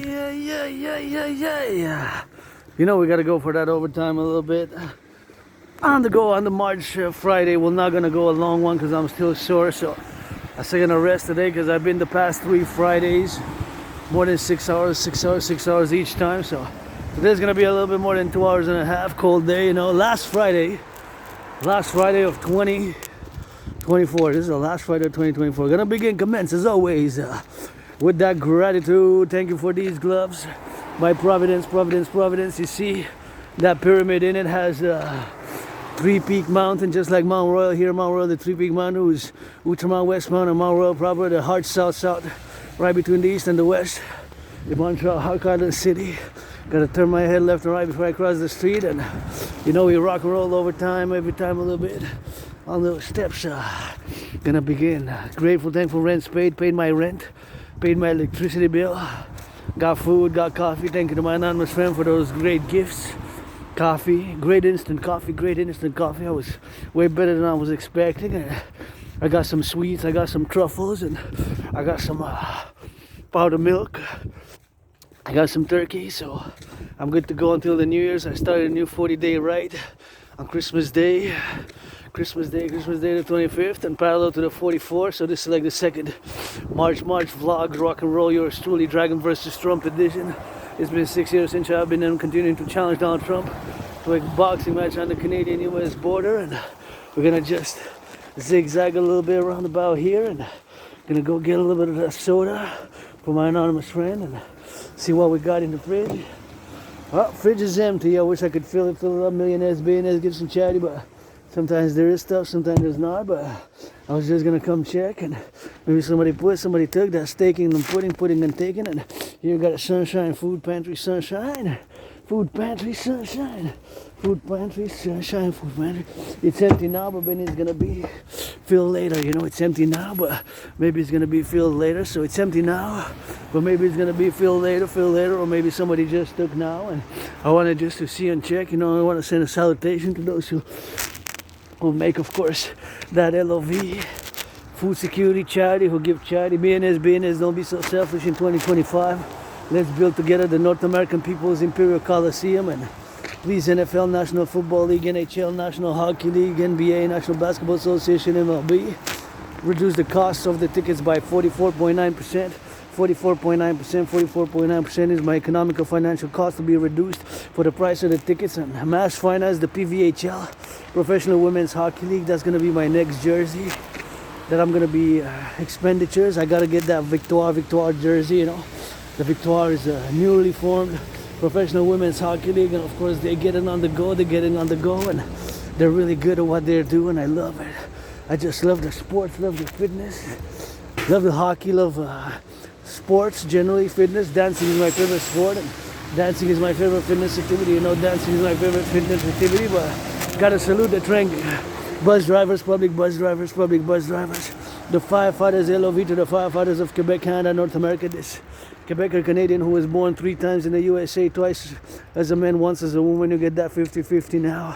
Yeah. You know we gotta go for that overtime a little bit. On the go on the March Friday. We're not gonna go a long one because I'm still sore. So I'm still gonna rest today because I've been the past 3 Fridays more than 6 hours each time. So today's gonna be a little bit more than 2 hours and a half. Cold day, you know. Last Friday of 2024. This is the last Friday of 2024. Gonna begin commence as always with that gratitude. Thank you for these gloves. By Providence. You see that pyramid in it has three-peak mountain, just like Mount Royal here. Mount Royal, the three-peak mountain, who's Outremont, Westmount, and Mount Royal proper, the heart south, right between the east and the west. The Montreal heart of the city. Gotta turn my head left and right before I cross the street, and you know we rock and roll over time, every time a little bit. On those steps, gonna begin. Grateful, thankful, rent's paid my rent, paid my electricity bill, got food, got coffee. Thank you to my anonymous friend for those great gifts. Coffee, great instant coffee. I was way better than I was expecting. I got some sweets, I got some truffles, and I got some powdered milk. I got some turkey, so I'm good to go until the New Year's. I started a new 40-day ride on Christmas Day the 25th, and parallel to the 44th. So this is like the second March vlog, rock and roll. Yours truly, Dragon versus Trump edition. It's been 6 years since I've been continuing to challenge Donald Trump to a boxing match on the Canadian-US border, and we're gonna just zigzag a little bit around about here, and gonna go get a little bit of that soda for my anonymous friend and see what we got in the fridge. Well, fridge is empty. I wish I could fill it up. Millionaires, billionaires, give some charity, but sometimes there is stuff, sometimes there's not. But I was just gonna come check, and maybe somebody took that steaking and pudding and taking, and here got a sunshine food pantry, sunshine. It's empty now, but maybe it's gonna be filled later. You know, it's empty now, but maybe it's gonna be filled later. So it's empty now, but maybe it's gonna be filled later, or maybe somebody just took now, and I wanted just to see and check. You know, I want to send a salutation to those who make, of course, that LOV, food security charity, who give charity. Business, don't be so selfish in 2025. Let's build together the North American People's Imperial Coliseum, and please NFL, National Football League, NHL, National Hockey League, NBA, National Basketball Association, MLB, reduce the costs of the tickets by 44.9%. 44.9% is my economical financial cost to be reduced for the price of the tickets, and mass finance the PVHL, Professional Women's Hockey League. That's going to be my next jersey that I'm going to be expenditures. I got to get that Victoire jersey, you know. The Victoire is a newly formed Professional Women's Hockey League, and of course they're getting on the go, and they're really good at what they're doing. I love it. I just love the sports, love the fitness, love the hockey, love sports generally, fitness. Dancing is my favorite sport, and dancing is my favorite fitness activity. You know, dancing is my favorite fitness activity, but gotta salute the bus drivers, public bus drivers, the firefighters, LOV to the firefighters of Quebec, Canada, North America. This Quebecer Canadian who was born 3 times in the USA, twice as a man, once as a woman. You get that 50-50 now.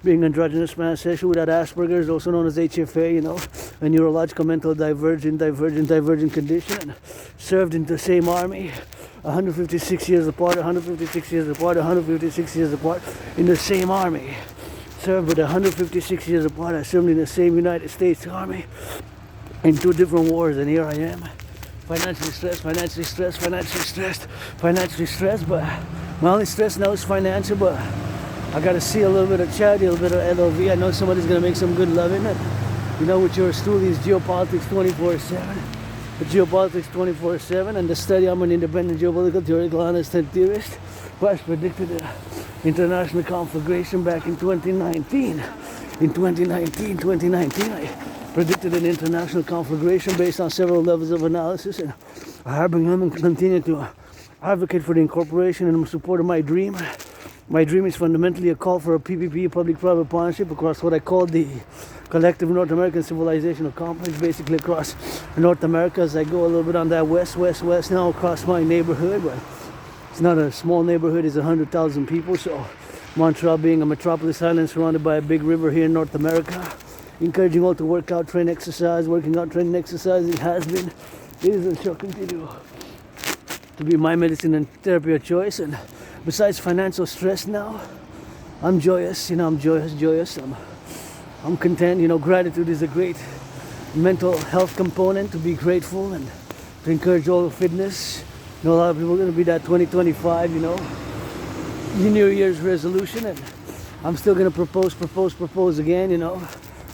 Being androgynous pansexual without Asperger's, also known as HFA, you know, a neurological mental divergent condition, and served in the same army, 156 years apart, in the same army. Served with 156 years apart. I served in the same United States Army in 2 different wars, and here I am. Financially stressed, but my only stress now is financial, but I gotta see a little bit of charity, a little bit of LOV. I know somebody's gonna make some good love in it. You know, with yours truly is geopolitics 24/7. But geopolitics 24/7, and the study, I'm an independent geopolitical theoretical honest theorist, was predicted an international conflagration back in 2019. In 2019, I predicted an international conflagration based on several levels of analysis, and I have been continue to advocate for the incorporation and support of my dream. My dream is fundamentally a call for a PPP, public-private partnership, across what I call the Collective North American Civilizational Complex, basically across North America. As I go a little bit on that west now across my neighborhood, but it's not a small neighborhood, it's 100,000 people. So Montreal being a metropolis island surrounded by a big river here in North America, encouraging all to work out, train, exercise. Working out, training, exercise, it has been, it is, and shall continue. to be my medicine and therapy of choice. And besides financial stress now, I'm joyous. I'm joyous. I'm content. Gratitude is a great mental health component, to be grateful and to encourage all fitness. A lot of people are going to be that 2025, New Year's resolution, and I'm still going to propose again,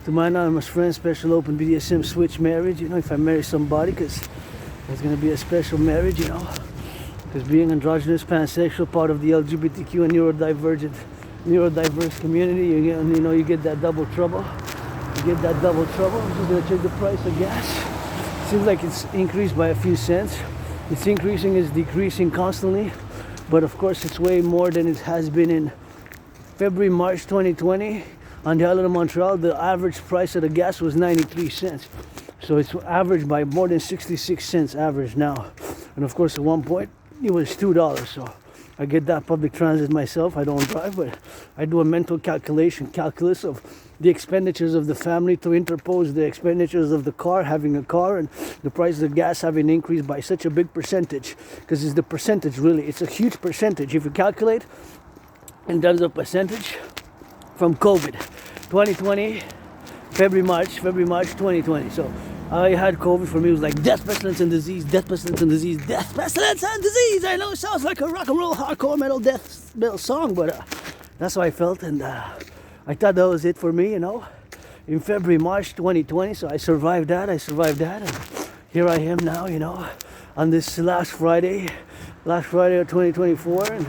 to my anonymous friend, special open BDSM switch marriage, if I marry somebody, because it's going to be a special marriage, because being androgynous, pansexual, part of the LGBTQ and neurodiverse community, you get that double trouble. I'm just going to check the price of gas. Seems like it's increased by a few cents. It's increasing, it's decreasing constantly, but of course it's way more than it has been in February, March 2020. On the island of Montreal, the average price of the gas was 93 cents. So it's averaged by more than 66 cents average now. And of course at one point it was $2. So I get that public transit myself. I don't drive, but I do a mental calculus of the expenditures of the family to interpose the expenditures of the car, having a car, and the price of gas having increased by such a big percentage. Because it's the percentage, really. It's a huge percentage. If you calculate in terms of percentage from COVID, 2020, February, March 2020. So I had COVID. For me, it was like death, pestilence, and disease, death, pestilence, and disease, death, pestilence, and disease. I know it sounds like a rock and roll, hardcore metal death metal song, but that's how I felt, and I thought that was it for me, in February, March 2020. So I survived that, and here I am now, on this last Friday of 2024, and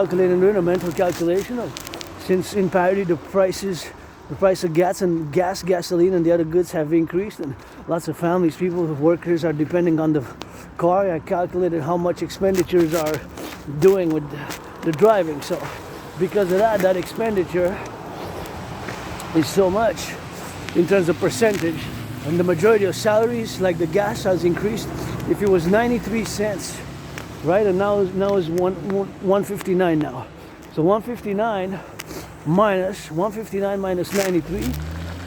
doing a mental calculation of, since in parity the price of gasoline, and the other goods have increased, and lots of families, people, workers are depending on the car. I calculated how much expenditures are doing with the driving. So because of that expenditure is so much in terms of percentage, and the majority of salaries, like the gas, has increased. If it was 93 cents, right, and now is 159 now. So 159 minus 93,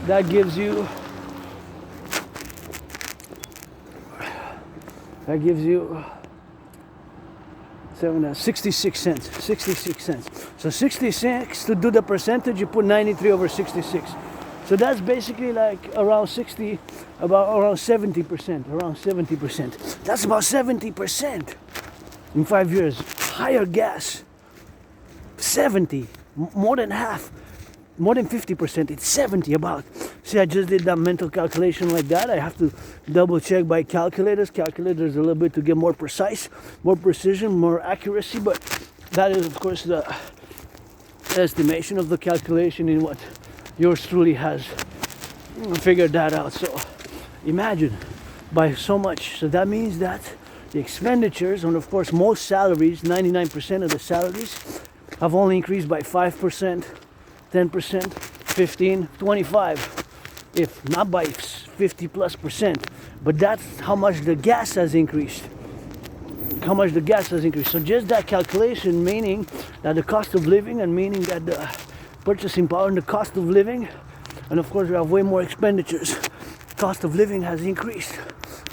that gives you 66 cents. So 66, to do the percentage, you put 93 over 66. So that's basically like around 70%. That's about 70% in 5 years. Higher gas, 70, more than half, more than 50%. It's 70 about. See, I just did that mental calculation like that. I have to double check by calculators. Calculators a little bit to get more precise, more precision, more accuracy. But that is, of course, the estimation of the calculation in what yours truly has figured that out. So imagine, by so much. So that means that the expenditures, and of course most salaries, 99% of the salaries, have only increased by 5%, 10%, 15, 25, if not by 50+%. But that's how much the gas has increased. So just that calculation, meaning that the cost of living, and meaning that the purchasing power and the cost of living, and of course we have way more expenditures. Cost of living has increased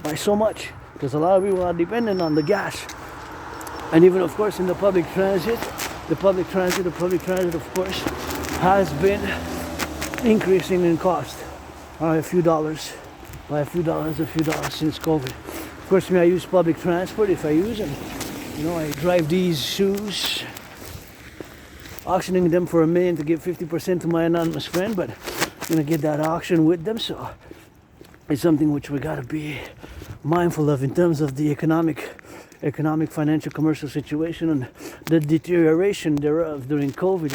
by so much, because a lot of people are dependent on the gas. And even, of course, in the public transit, of course, has been increasing in cost by a few dollars since COVID. Of course, I use public transport if I use them. I drive these shoes, auctioning them for $1 million to give 50% to my anonymous friend, but I'm gonna get that auction with them. So it's something which we gotta be mindful of in terms of the economic, financial, commercial situation, and the deterioration thereof during COVID.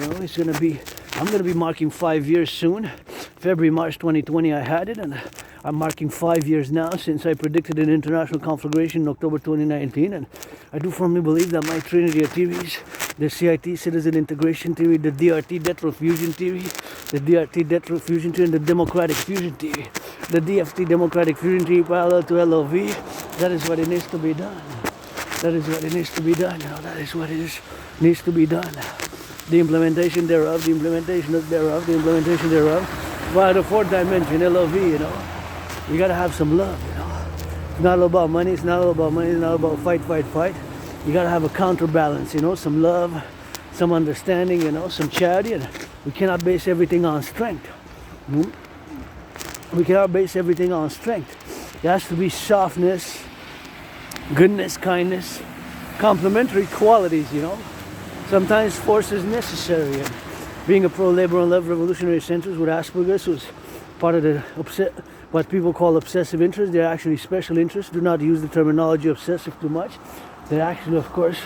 I'm gonna be marking 5 years soon. February, March 2020 I had it, and I'm marking 5 years now since I predicted an international conflagration in October 2019. And I do firmly believe that my trinity of theories, the CIT, citizen integration theory, the DRT, death row fusion theory, and the democratic fusion theory, the DFT, democratic fusion theory, parallel to LOV, that is what it needs to be done. That is what it needs to be done. The implementation thereof, via the fourth dimension, LOV, you gotta have some love, It's not all about money, it's not all about fight. you gotta have a counterbalance, you know, some love, some understanding, you know, some charity. And we cannot base everything on strength. We cannot base everything on strength. There has to be softness, goodness, kindness, complementary qualities, you know. Sometimes force is necessary. And being a pro-labor and love revolutionary centrist with Asperger's, who's part of the what people call obsessive interest. They're actually special interests. Do not use the terminology obsessive too much. They're actually, of course,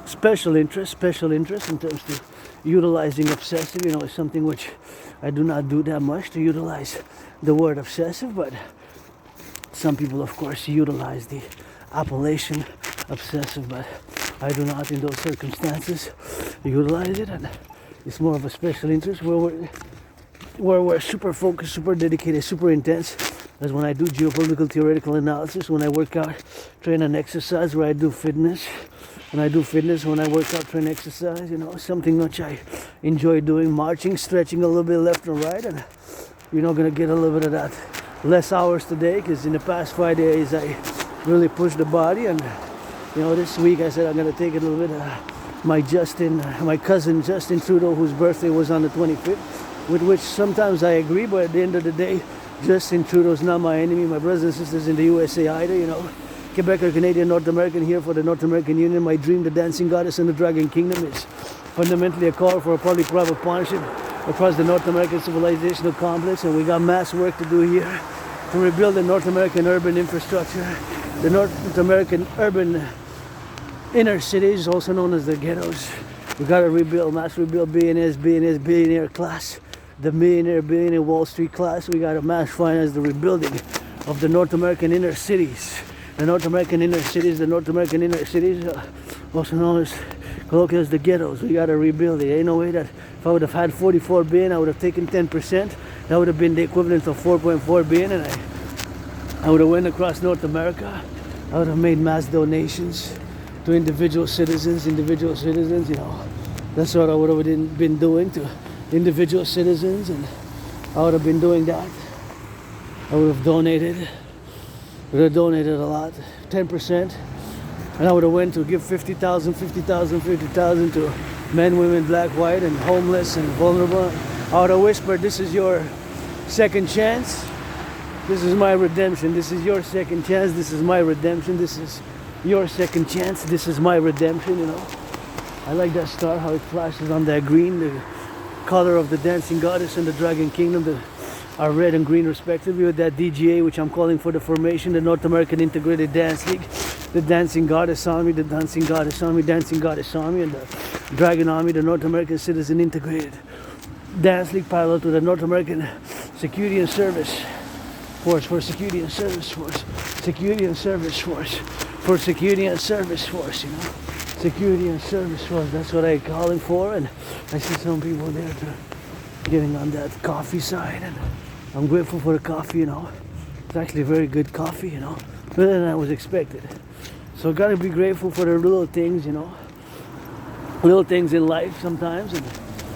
special interest in terms of utilizing obsessive, you know, is something which I do not do that much, to utilize the word obsessive, but some people, of course, utilize the appellation obsessive, but I do not in those circumstances utilize it, and it's more of a special interest where we're super focused, super dedicated, super intense, as when I do geopolitical theoretical analysis, when I work out, train and exercise, where I do fitness. When I do fitness, when I work out, train, exercise, you know, something which I enjoy doing, marching, stretching a little bit left and right, and you're not going to get a little bit of that. Less hours today, because in the past 5 days I really pushed the body, and you know, this week I said I'm going to take it a little bit. My cousin Justin Trudeau, whose birthday was on the 25th, with which sometimes I agree, but at the end of the day, Justin Trudeau's not my enemy. My brothers and sisters in the USA either, you know. Quebecer, Canadian, North American, here for the North American Union. My dream, the dancing goddess and the dragon kingdom, is fundamentally a call for a public-private partnership across the North American civilizational complex, and we got mass work to do here to rebuild the North American urban infrastructure, the North American urban inner cities, also known as the ghettos. We got to mass rebuild billionaire class, the billionaire Wall Street class. We got to mass finance the rebuilding of the North American inner cities. The North American inner cities, also known as colloquially as the ghettos. We got to rebuild it. Ain't no way that if I would have had 44 billion, I would have taken 10%. That would have been the equivalent of 4.4 billion, and I would have went across North America. I would have made mass donations to individual citizens, you know. That's what I would have been doing to individual citizens, and I would have been doing that. I would have donated a lot, 10%, and I would have went to give 50,000 to men, women, black, white, and homeless and vulnerable. I would have whispered, this is your second chance, this is my redemption, this is your second chance, this is my redemption, this is your second chance, this is my redemption, you know. I like that star, how it flashes on that green, the color of the dancing goddess and the dragon kingdom, are red and green respectively, with that DGA, which I'm calling for the formation, the North American Integrated Dance League, the Dancing Goddess Army, and the Dragon Army, the North American Citizen Integrated Dance League, parallel to the North American Security and Service Force, you know. Security and Service Force, that's what I'm calling for, and I see some people there getting on that coffee side, and I'm grateful for the coffee, you know. It's actually very good coffee, you know, better than I was expected. So gotta be grateful for the little things, you know, little things in life sometimes. And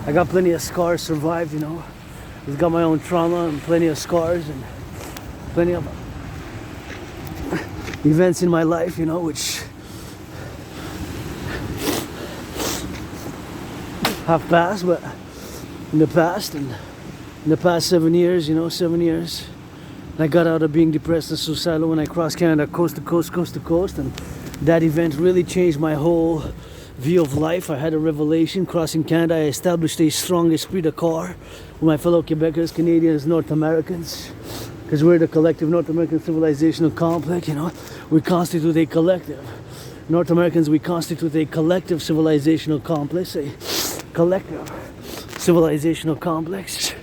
I got plenty of scars survived, you know. I've got my own trauma and plenty of scars and plenty of events in my life, you know, which have passed, but in the past 7 years, you know, 7 years, I got out of being depressed and suicidal when I crossed Canada coast to coast, and that event really changed my whole view of life. I had a revelation crossing Canada. I established a strong esprit de corps with my fellow Quebecers, Canadians, North Americans, because we're the collective North American civilizational complex, you know. We constitute a collective. North Americans, we constitute a collective civilizational complex, a collective civilizational complex,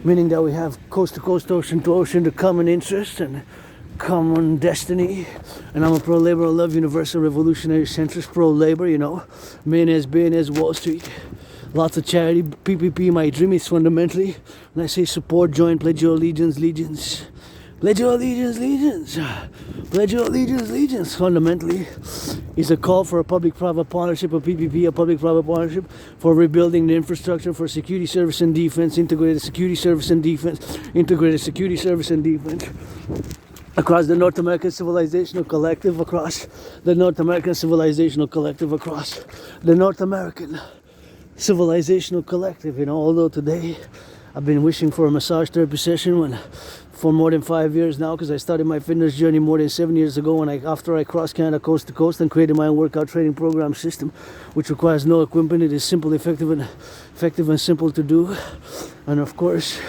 meaning that we have coast to coast, ocean to ocean, the common interest and common destiny. And I'm a pro-labor, I love universal revolutionary centrist, pro-labor, you know. Billionaires, Wall Street, lots of charity, PPP. My dream is fundamentally, when I say support, join, pledge your allegiance, pledge your allegiance, fundamentally is a call for a public-private partnership, a PPP, a public-private partnership for rebuilding the infrastructure for security, service, and defense, integrated security, service, and defense, across the North American Civilizational Collective, across the North American Civilizational Collective, across the North American Civilizational Collective. You know, although today I've been wishing for a massage therapy session for more than 5 years now, because I started my fitness journey more than 7 years ago after I crossed Canada coast to coast and created my own workout training program system, which requires no equipment. It is simple, effective and simple to do. And of course,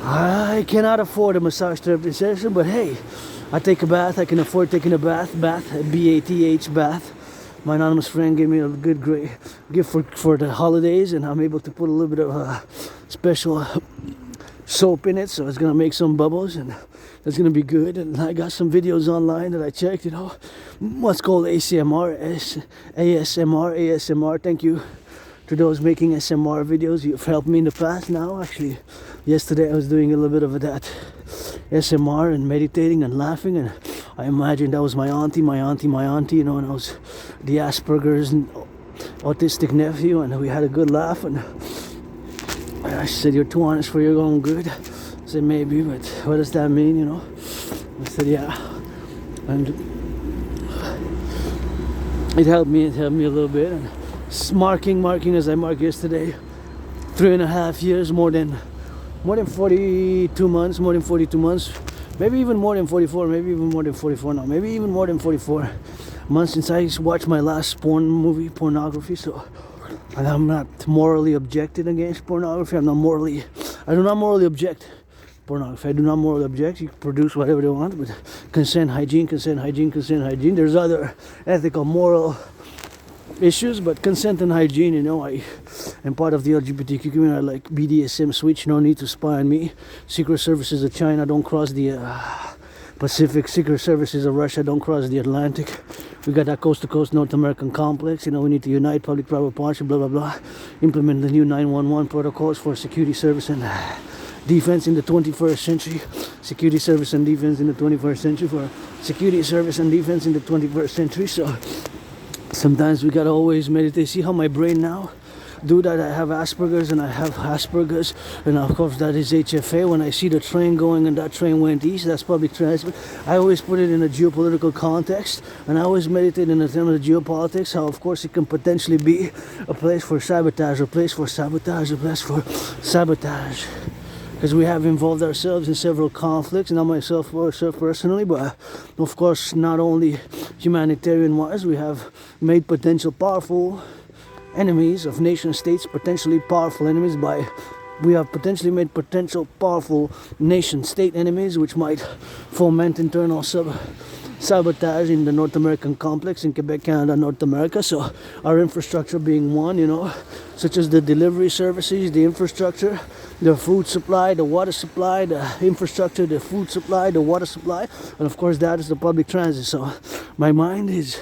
I cannot afford a massage therapy session, but hey, I take a bath. I can afford taking a bath, B-A-T-H, bath. My anonymous friend gave me a great gift for the holidays, and I'm able to put a little bit of special soap in it, so it's gonna make some bubbles, and it's gonna be good. And I got some videos online that I checked, you know, what's called ASMR. Thank you to those making SMR videos. You've helped me in the past. Now, actually, yesterday I was doing a little bit of that SMR and meditating and laughing, and I imagined that was my auntie, you know, and I was the Asperger's and autistic nephew, and we had a good laugh. And I said, "You're too honest for your own good." I said, "Maybe, but what does that mean, you know?" I said, "Yeah." And it helped me a little bit. And marking as I marked yesterday, 3.5 years, more than 42 months, maybe even more than 44, maybe even more than 44 now, maybe even more than 44 months since I watched my last pornography. So, and I'm not morally objected against pornography. I do not morally object pornography. I do not morally object. You can produce whatever they want, but consent, hygiene. There's other ethical, moral issues, but consent and hygiene, you know, I am part of the LGBTQ community. I like BDSM switch, no need to spy on me. Secret services of China don't cross the Pacific. Secret services of Russia don't cross the Atlantic. We got that coast to coast North American complex, you know, we need to unite public-private partnership, blah blah blah, implement the new 911 protocols for security service and defense in the 21st century, security service and defense in the 21st century, for security service and defense in the 21st century. So sometimes we gotta always meditate. See how my brain now do that? I have Asperger's, and of course that is HFA. When I see the train going and that train went east, that's public transport. I always put it in a geopolitical context, and I always meditate in the terms of geopolitics, how of course it can potentially be a place for sabotage, because we have involved ourselves in several conflicts, not myself personally, but of course not only humanitarian wise, we have made potential powerful enemies of nation states, potentially powerful enemies we have potentially made potential powerful nation state enemies, which might foment internal sabotage in the North American complex, in Quebec, Canada, North America. So our infrastructure being one, you know, such as the delivery services, the infrastructure, the food supply, the water supply, the infrastructure, the food supply, the water supply, and of course that is the public transit. So my mind is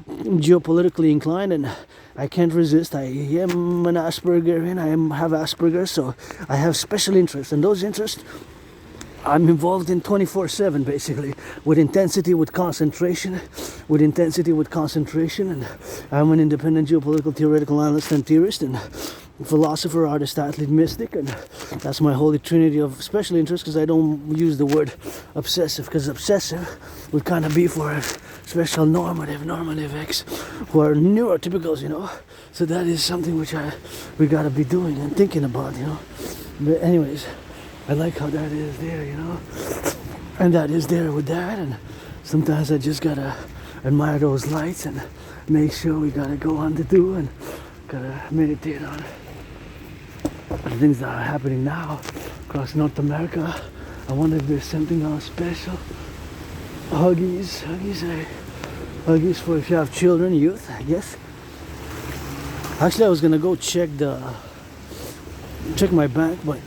geopolitically inclined, and I can't resist. I am an Aspergerian. have Asperger's, so I have special interests, and those interests I'm involved in 24/7, basically, with intensity, with concentration, and I'm an independent geopolitical theoretical analyst and theorist, and philosopher, artist, athlete, mystic, and that's my holy trinity of special interest, because I don't use the word obsessive, because obsessive would kind of be for special normative X who are neurotypicals, you know. So that is something which we gotta be doing and thinking about, you know. But anyways, I like how that is there, you know, and that is there with that, and sometimes I just gotta admire those lights and make sure we gotta go on to do and gotta meditate on the things that are happening now across North America. I wonder if there's something else special. Huggies for if you have children, youth, I guess. Actually, I was gonna go check my bank, but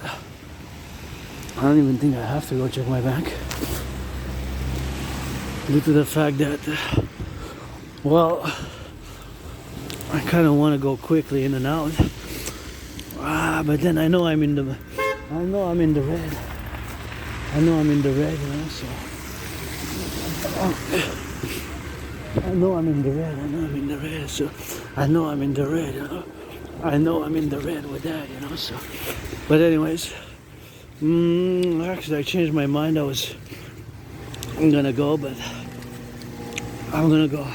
I don't even think I have to go check my bank, due to the fact that, well, I kind of want to go quickly in and out. But then I know I'm in the red. I know I'm in the red, you know, so I know I'm in the red, so I know I'm in the red, you know. I know I'm in the red with that, you know, so. But anyways, Actually, I changed my mind. I'm gonna go, but I'm gonna go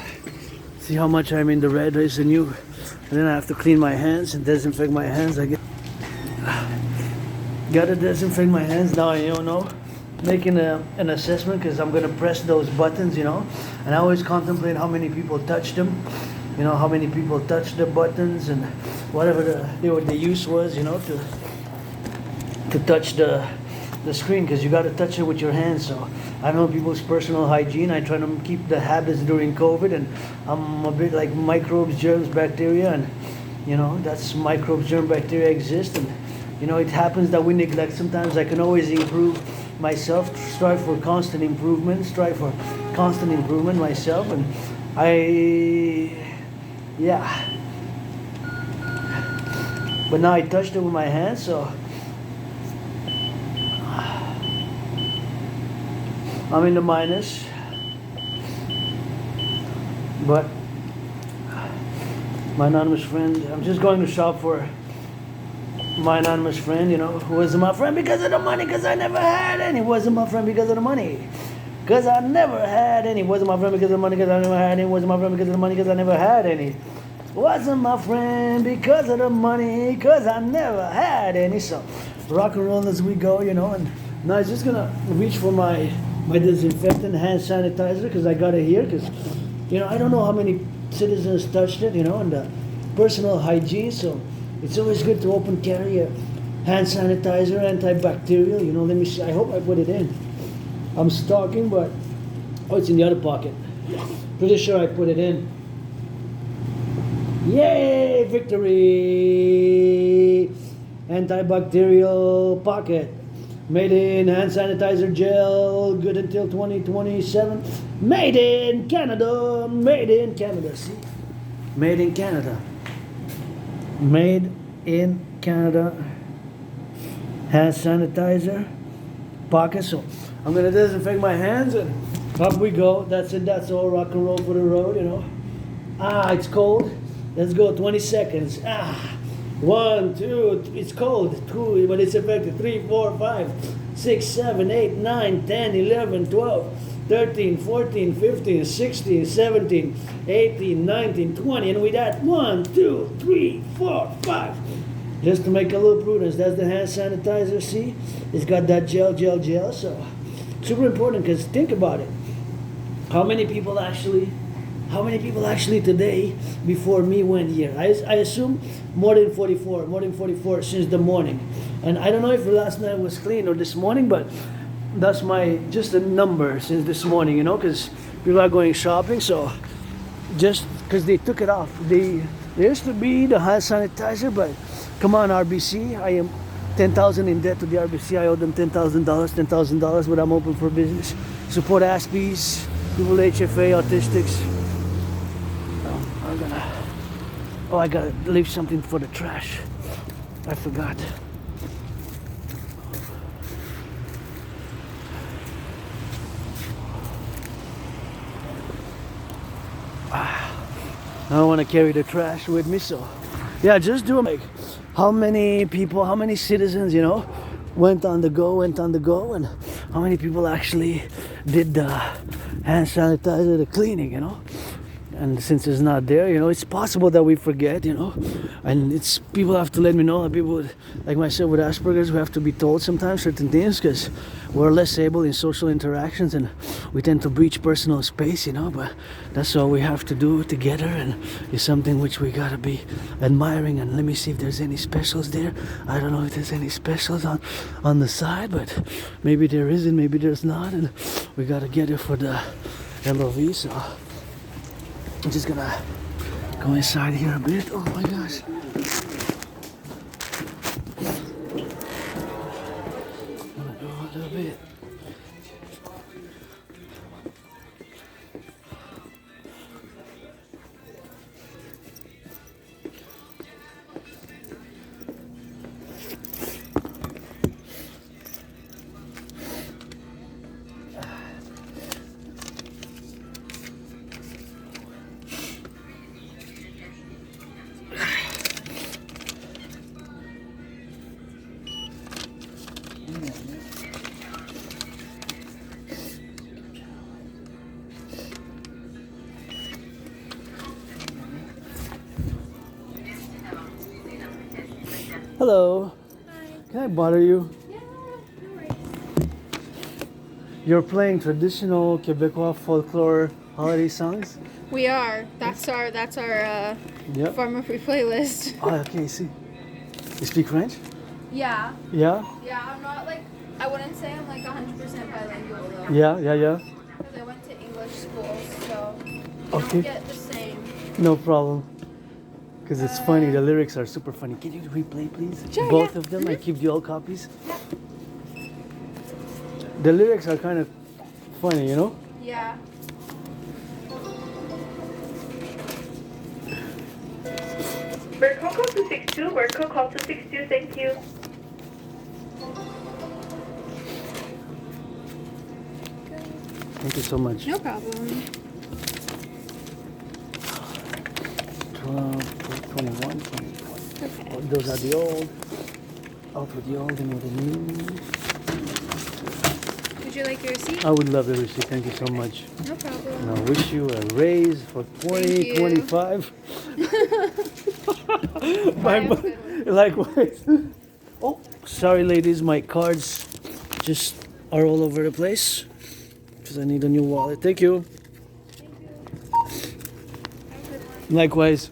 see how much I'm in the red. It's a new, and then I have to clean my hands and disinfect my hands. Gotta disinfect my hands now. You know, making an assessment because I'm gonna press those buttons. You know, and I always contemplate how many people touch them. You know, how many people touch the buttons and whatever the use was. You know, to touch the screen, because you got to touch it with your hands. So I know people's personal hygiene. I try to keep the habits during COVID, and I'm a bit like microbes, germs, bacteria, and you know that's microbes, germ, bacteria exist, and you know it happens that we neglect. Sometimes I can always improve myself, strive for constant improvement myself, and yeah. But now I touched it with my hands, so I'm in the minus, but my anonymous friend, I'm just going to shop for my anonymous friend, you know, who wasn't my friend because of the money, because I never had any. Wasn't my friend because of the money, because I never had any. Wasn't my friend because of the money, because I never had any. Wasn't my friend because of the money, because I never had any. Wasn't my friend because of the money, because I never had any. So rock and roll as we go, you know, and now I'm just gonna reach for my disinfectant hand sanitizer, because I got it here, because you know I don't know how many citizens touched it, you know, and personal hygiene, so it's always good to open carry a hand sanitizer, antibacterial, you know. Let me see, I hope I put it in. I'm stalking, but oh, it's in the other pocket. Pretty sure I put it in. Yay, victory! Antibacterial pocket. Made in hand sanitizer gel, good until 2027. Made in Canada, see? Made in Canada. Made in Canada. Hand sanitizer pocket. So I'm gonna disinfect my hands and up we go. That's it, that's all. Rock and roll for the road, you know. It's cold. Let's go, 20 seconds. 1, 2, it's cold. 2, but it's effective. 3, 4, 5, 6, 7, 8, 9, 10, 11, 12, 13, 14, 15, 16, 17, 18, 19, 20. And with that, 1, 2, 3, 4, 5. Just to make a little prudence, that's the hand sanitizer, see? It's got that gel. So super important, because think about it. How many people actually today before me went here? I assume more than 44 since the morning. And I don't know if last night was clean or this morning, but that's just a number since this morning, you know, because people are going shopping. So just because they took it off, there used to be the hand sanitizer, but come on, RBC, I am $10,000 in debt to the RBC. I owe them $10,000, but I'm open for business. Support Aspies, people HFA, autistics. I gotta leave something for the trash. I forgot. I don't want to carry the trash with me, so yeah, just do like how many people, how many citizens, you know, went on the go, and how many people actually did the hand sanitizer, the cleaning, you know. And since it's not there, you know, it's possible that we forget, you know, and it's people have to let me know, that people like myself with Asperger's, we have to be told sometimes certain things, because we're less able in social interactions and we tend to breach personal space, you know. But that's all we have to do together, and it's something which we gotta be admiring. And let me see if there's any specials there. I don't know if there's any specials on the side, but maybe there isn't, maybe there's not, and we gotta get it for the LOV. So I'm just gonna go inside here a bit. Oh my gosh. I'm gonna go a little bit. Hello. Hi. Can I bother you? Yeah, no worries. You're playing traditional Quebecois folklore holiday songs? We are. That's our Yep. farmer free playlist. Oh, okay, see. You speak French? Yeah. Yeah? Yeah, I'm not like, I wouldn't say I'm like 100% bilingual though. Yeah. Because I went to English school, so you Okay. don't get the same. No problem. Because it's funny, the lyrics are super funny. Can you replay, please? Sure, Both yeah. of them? I keep the old copies. Yeah. The lyrics are kind of funny, you know? Yeah. We're call 262. We're call 262. Thank you. Thank you so much. No problem. 12, 21, 20. Okay. Oh, those are the old. Out with the old and with the new. Would you like your receipt? I would love the receipt. Thank you so much. No problem. And I wish you a raise for Thank you. 2025. Bye, have a good one. Likewise. Oh, sorry, ladies. My cards just are all over the place because I need a new wallet. Thank you. Thank you. Have a good one. Likewise.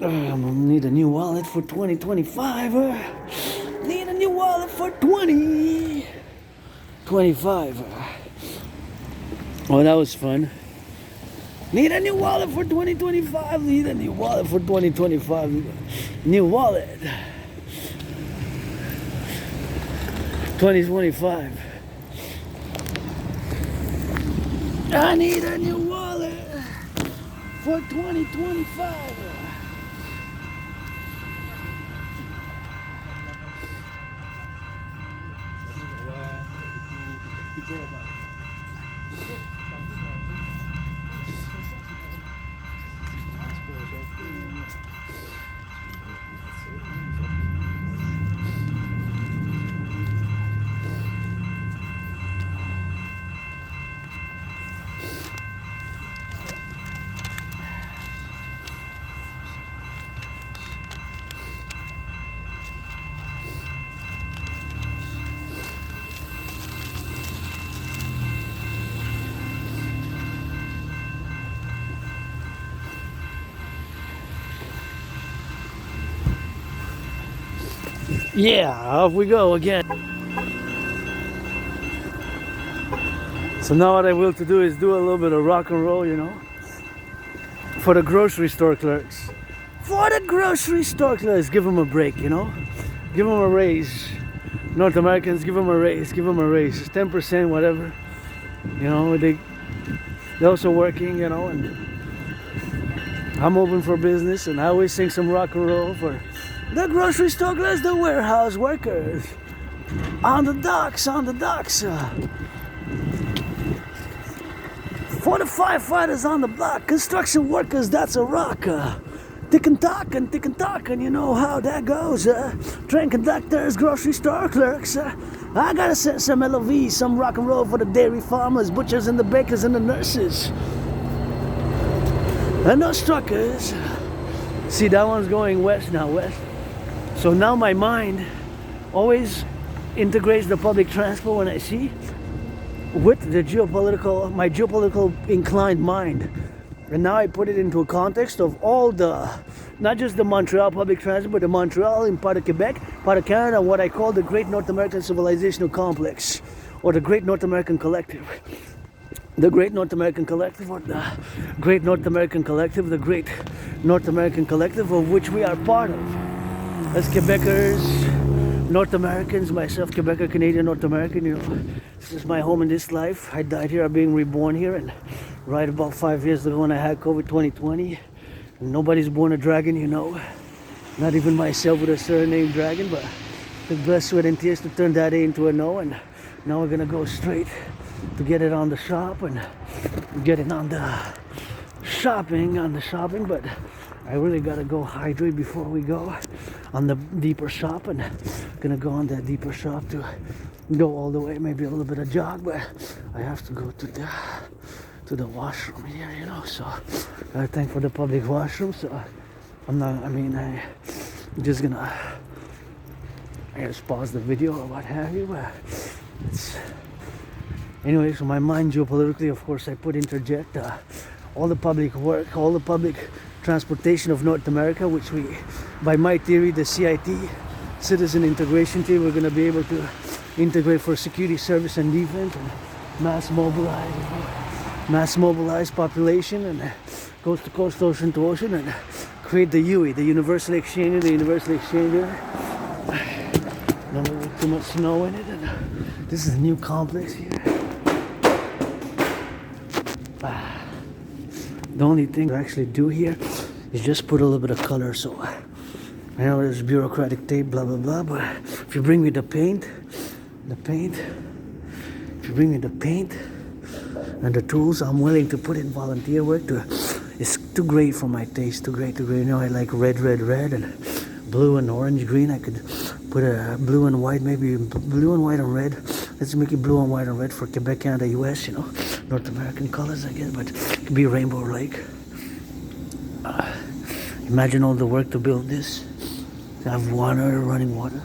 I'm gonna need a new wallet for 2025. Need a new wallet for 2025. Oh, that was fun. Need a new wallet for 2025. Need a new wallet for 2025. New wallet. 2025. I need a new wallet for 2025. Yeah, off we go again. So now what I will to do is do a little bit of rock and roll, you know, for the grocery store clerks. For the grocery store clerks, give them a break, you know, give them a raise. North Americans, give them a raise, give them a raise, 10%, whatever. You know, they're also working, you know, and I'm open for business, and I always sing some rock and roll for the grocery store clerks, the warehouse workers, on the docks. For the firefighters on the block, construction workers, that's a rock. Tick and talking, you know how that goes. Train conductors, grocery store clerks. I gotta send some LOV, some rock and roll for the dairy farmers, butchers and the bakers and the nurses. And those truckers. See, that one's going west now, west. So now my mind always integrates the public transport when I see with the my geopolitical inclined mind. And now I put it into a context of all the, not just the Montreal public transit, but the Montreal in part of Quebec, part of Canada, what I call the Great North American Civilizational Complex, or the Great North American Collective. The Great North American Collective, or the Great North American Collective, the Great North American Collective, of which we are part of. As Quebecers, North Americans, myself, Quebecer, Canadian, North American, you know, this is my home in this life. I died here, I'm being reborn here, and right about 5 years ago when I had COVID 2020, and nobody's born a dragon, you know, not even myself with a surname Dragon, but the blood, sweat, and tears to turn that A into a no, and now we're gonna go straight to get it on the shop and get it on the shopping, but I really gotta go hydrate before we go on the deeper shop, and gonna go on that deeper shop to go all the way, maybe a little bit of jog, but I have to go to the to the washroom here, you know. So I thank for the public washroom. So I'm just gonna, I just pause the video or what have you. But it's anyway. So my mind geopolitically, of course, I put interject all the public work, all the public transportation of North America, which we, by my theory, the CIT, Citizen Integration Team, we're gonna be able to integrate for security service and defense and mass mobilize population and coast to coast, ocean to ocean, and create the UE, the Universal Exchange, Not with too much snow in it. And this is a new complex here. The only thing to actually do here is just put a little bit of color. So I know there's bureaucratic tape, blah blah blah, but if you bring me the paint, if you bring me the paint and the tools, I'm willing to put in volunteer work. It's too great for my taste, too great. You know, I like red, and blue and orange, green. I could put a blue and white, maybe blue and white and red. Let's make it blue and white and red for Quebec, Canada, US, you know, North American colors, I guess, but it could be rainbow lake. Imagine all the work to build this. To have water, running water.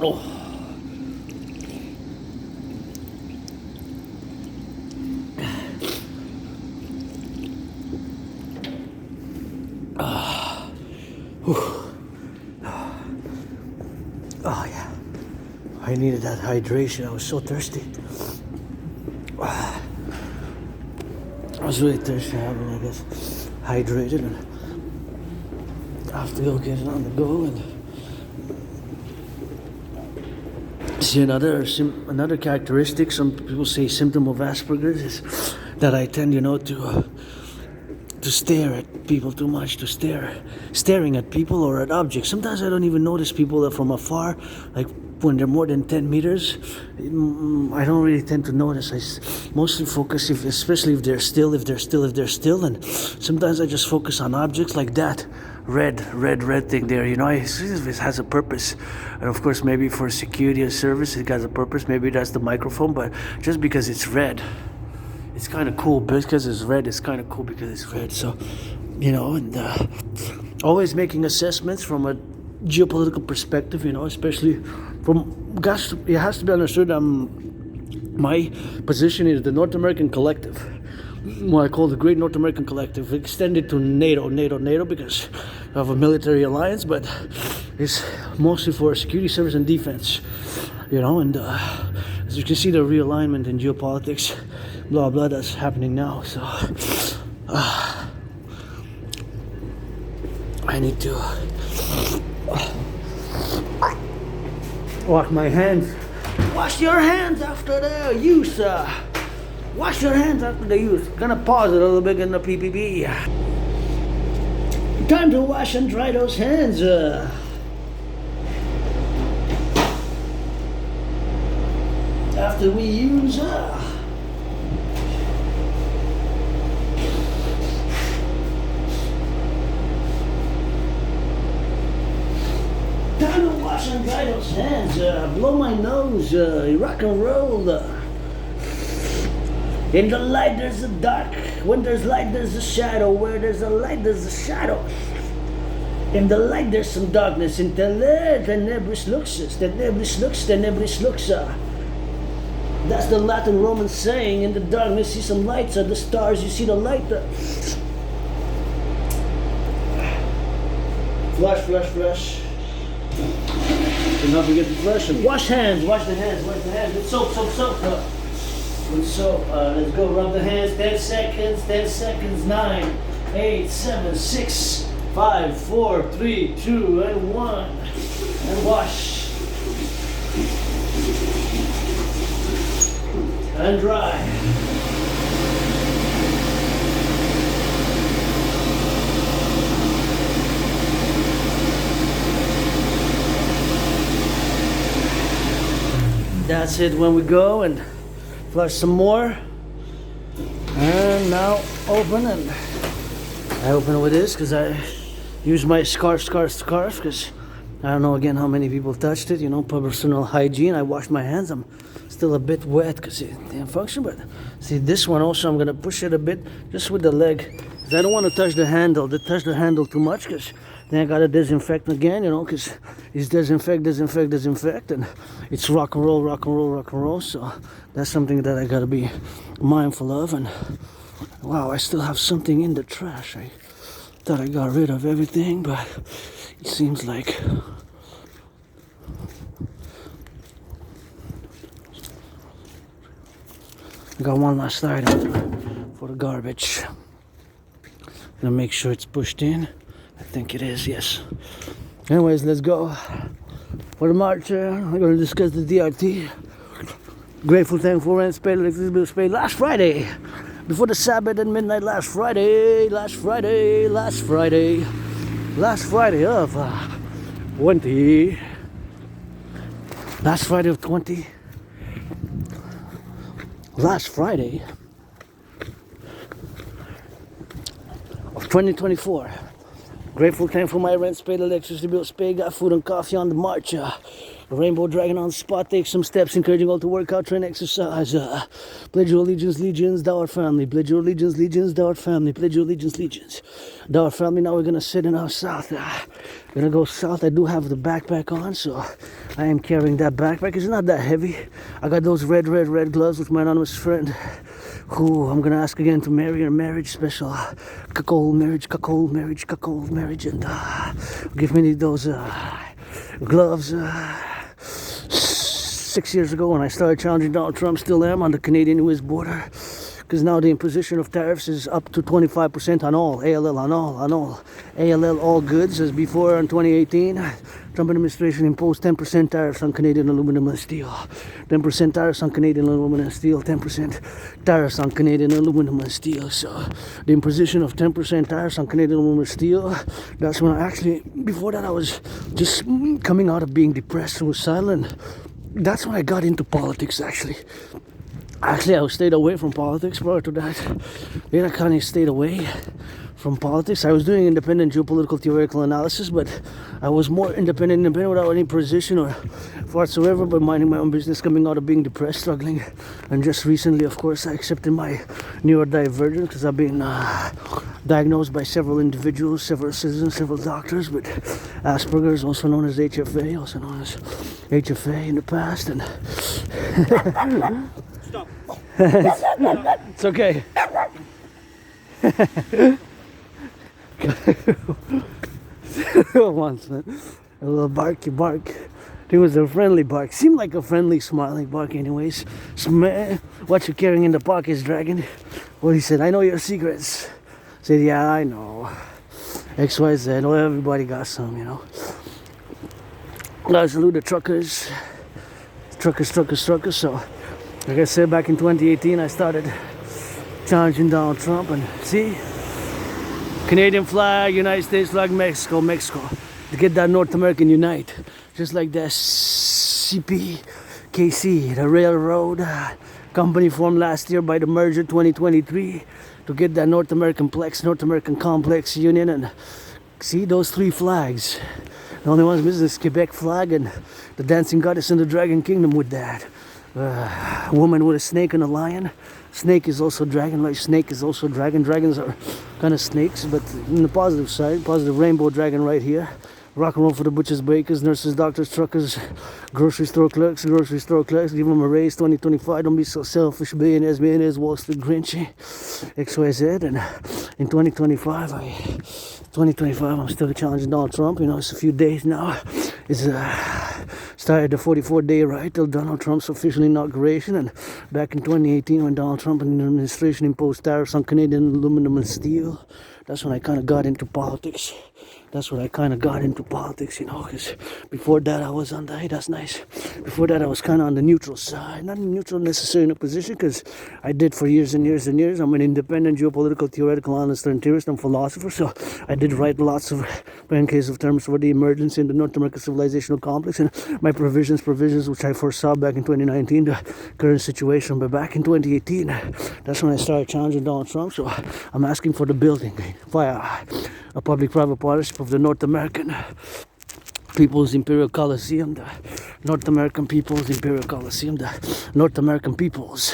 Oh. Oh yeah, I needed that hydration. I was so thirsty. I was really thirsty, having, I guess, hydrated, and I have to go get it on the go. And see, another characteristic, some people say symptom of Asperger's, is that I tend, you know, to stare at people too much, staring at people or at objects. Sometimes I don't even notice people that from afar, like when they're more than 10 meters, I don't really tend to notice. I mostly focus, especially if they're still, and sometimes I just focus on objects like that. Red thing there, you know, I see if it has a purpose. And of course, maybe for security or service, it has a purpose. Maybe that's the microphone, but just because it's red, it's kind of cool. Because it's red, it's kind of cool because it's red. So, you know, and always making assessments from a geopolitical perspective, you know, especially it has to be understood. My position is the North American Collective, what I call the Great North American Collective, extended to NATO because of a military alliance, but it's mostly for security, service, and defense, you know. And as you can see, the realignment in geopolitics, blah blah, that's happening now. So I need to wash my hands. Wash your hands after the use. Wash your hands after the use. Gonna pause it a little bit in the PPP. Time to wash and dry those hands. After we use. Time to wash and dry those hands. Blow my nose. Rock and roll. In the light there's a dark, when there's light there's a shadow, where there's a light there's a shadow. In the light there's some darkness, in the light tenebris luxus, tenebris luxa. That's the Latin Roman saying, in the darkness see some lights, the stars you see the light. Flush. Do not forget to flush and wash the hands, with soap. With soap, let's go, rub the hands, 10 seconds, 9, 8, 7, 6, 5, 4, 3, 2, and 1, and wash, and dry. that's it when we go and flush some more. And now open, and I open it with this because I use my scarf because I don't know again how many people touched it, you know, personal hygiene. I washed my hands. I'm still a bit wet because it didn't function, but see this one also I'm gonna push it a bit just with the leg because I don't want to touch the handle. Touch the handle too much because then I gotta disinfect again, you know, because it's disinfect, and it's rock and roll. So that's something that I gotta be mindful of. And wow, I still have something in the trash. I thought I got rid of everything, but it seems like I got one last item for the garbage. Gonna make sure it's pushed in. I think it is, yes. Anyways, let's go for the march. We're gonna discuss the DRT. Grateful, thankful, rent paid, electricity bills paid last Friday. Before the Sabbath at midnight last Friday of 20. Last Friday of 20. Last Friday of 2024. Grateful, thankful, my rent's paid, electricity bills paid, got food and coffee on the march. Rainbow dragon on the spot, take some steps, encouraging all to work out, train, exercise. Pledge your allegiance, legions, thou art family. Pledge your allegiance, legions, thou art family. Pledge your allegiance, legions, thou art family. Now we're gonna sit in our south. Gonna go south. I do have the backpack on, so I am carrying that backpack. It's not that heavy. I got those red gloves with my anonymous friend, who I'm gonna ask again to marry her marriage special. Cuckold marriage, and give me those gloves. 6 years ago when I started challenging Donald Trump, still am on the Canadian-US border, because now the imposition of tariffs is up to 25% on all, ALL on all, ALL all goods, as before in 2018. Trump administration imposed 10% tariffs on Canadian aluminum and steel. 10% tariffs on Canadian aluminum and steel, 10% tariffs on Canadian aluminum and steel. So the imposition of 10% tariffs on Canadian aluminum and steel, that's when I actually, before that I was just coming out of being depressed, suicidal, and that's when I got into politics actually. Actually, I stayed away from politics prior to that. Then I kind of stayed away from politics. I was doing independent geopolitical theoretical analysis, but I was more independent without any position or whatsoever, but minding my own business, coming out of being depressed, struggling. And just recently, of course, I accepted my neurodivergence because I've been diagnosed by several individuals, several citizens, several doctors with Asperger's, also known as HFA, in the past. And Stop. it's okay. Once, man. A little barky bark. It was a friendly bark. Seemed like a friendly, smiling bark anyways. What you're carrying in the pocket is dragon. Well, he said, I know your secrets. I said, yeah, I know. XYZ. Oh, everybody got some, you know. I salute the truckers. So, like I said, back in 2018, I started challenging Donald Trump, and see, Canadian flag, United States flag, Mexico, to get that North American unite, just like the CPKC, the railroad company formed last year by the merger 2023, to get that North American complex union. And see those three flags, the only ones missing is Quebec flag and the dancing goddess in the dragon kingdom with that. Woman with a snake and a lion. Snake is also dragon, like snake is also dragon. Dragons are kind of snakes, but in the positive side, positive rainbow dragon right here. Rock and roll for the butchers, bakers, nurses, doctors, truckers, grocery store clerks. Give them a raise 2025. Don't be so selfish. Billionaires, Wall Street Grinchy, XYZ. And in 2025, I'm still challenging Donald Trump. You know, it's a few days now. It's started the 44-day ride till Donald Trump's official inauguration. And back in 2018, when Donald Trump and the administration imposed tariffs on Canadian aluminum and steel, that's when I kind of got into politics. That's when I kind of got into politics, you know, because before that I was on the, hey, that's nice. Before that I was kind of on the neutral side. Not neutral necessarily in a position, because I did for years and years and years. I'm an independent geopolitical theoretical analyst and theorist and philosopher, so I did write lots of, in case of terms for the emergence in the North American civilizational complex, and my provisions which I foresaw back in 2019, the current situation. But back in 2018, that's when I started challenging Donald Trump. So I'm asking for the building via a public-private partnership of the North American People's Imperial Coliseum, the North American People's Imperial Coliseum, the North American People's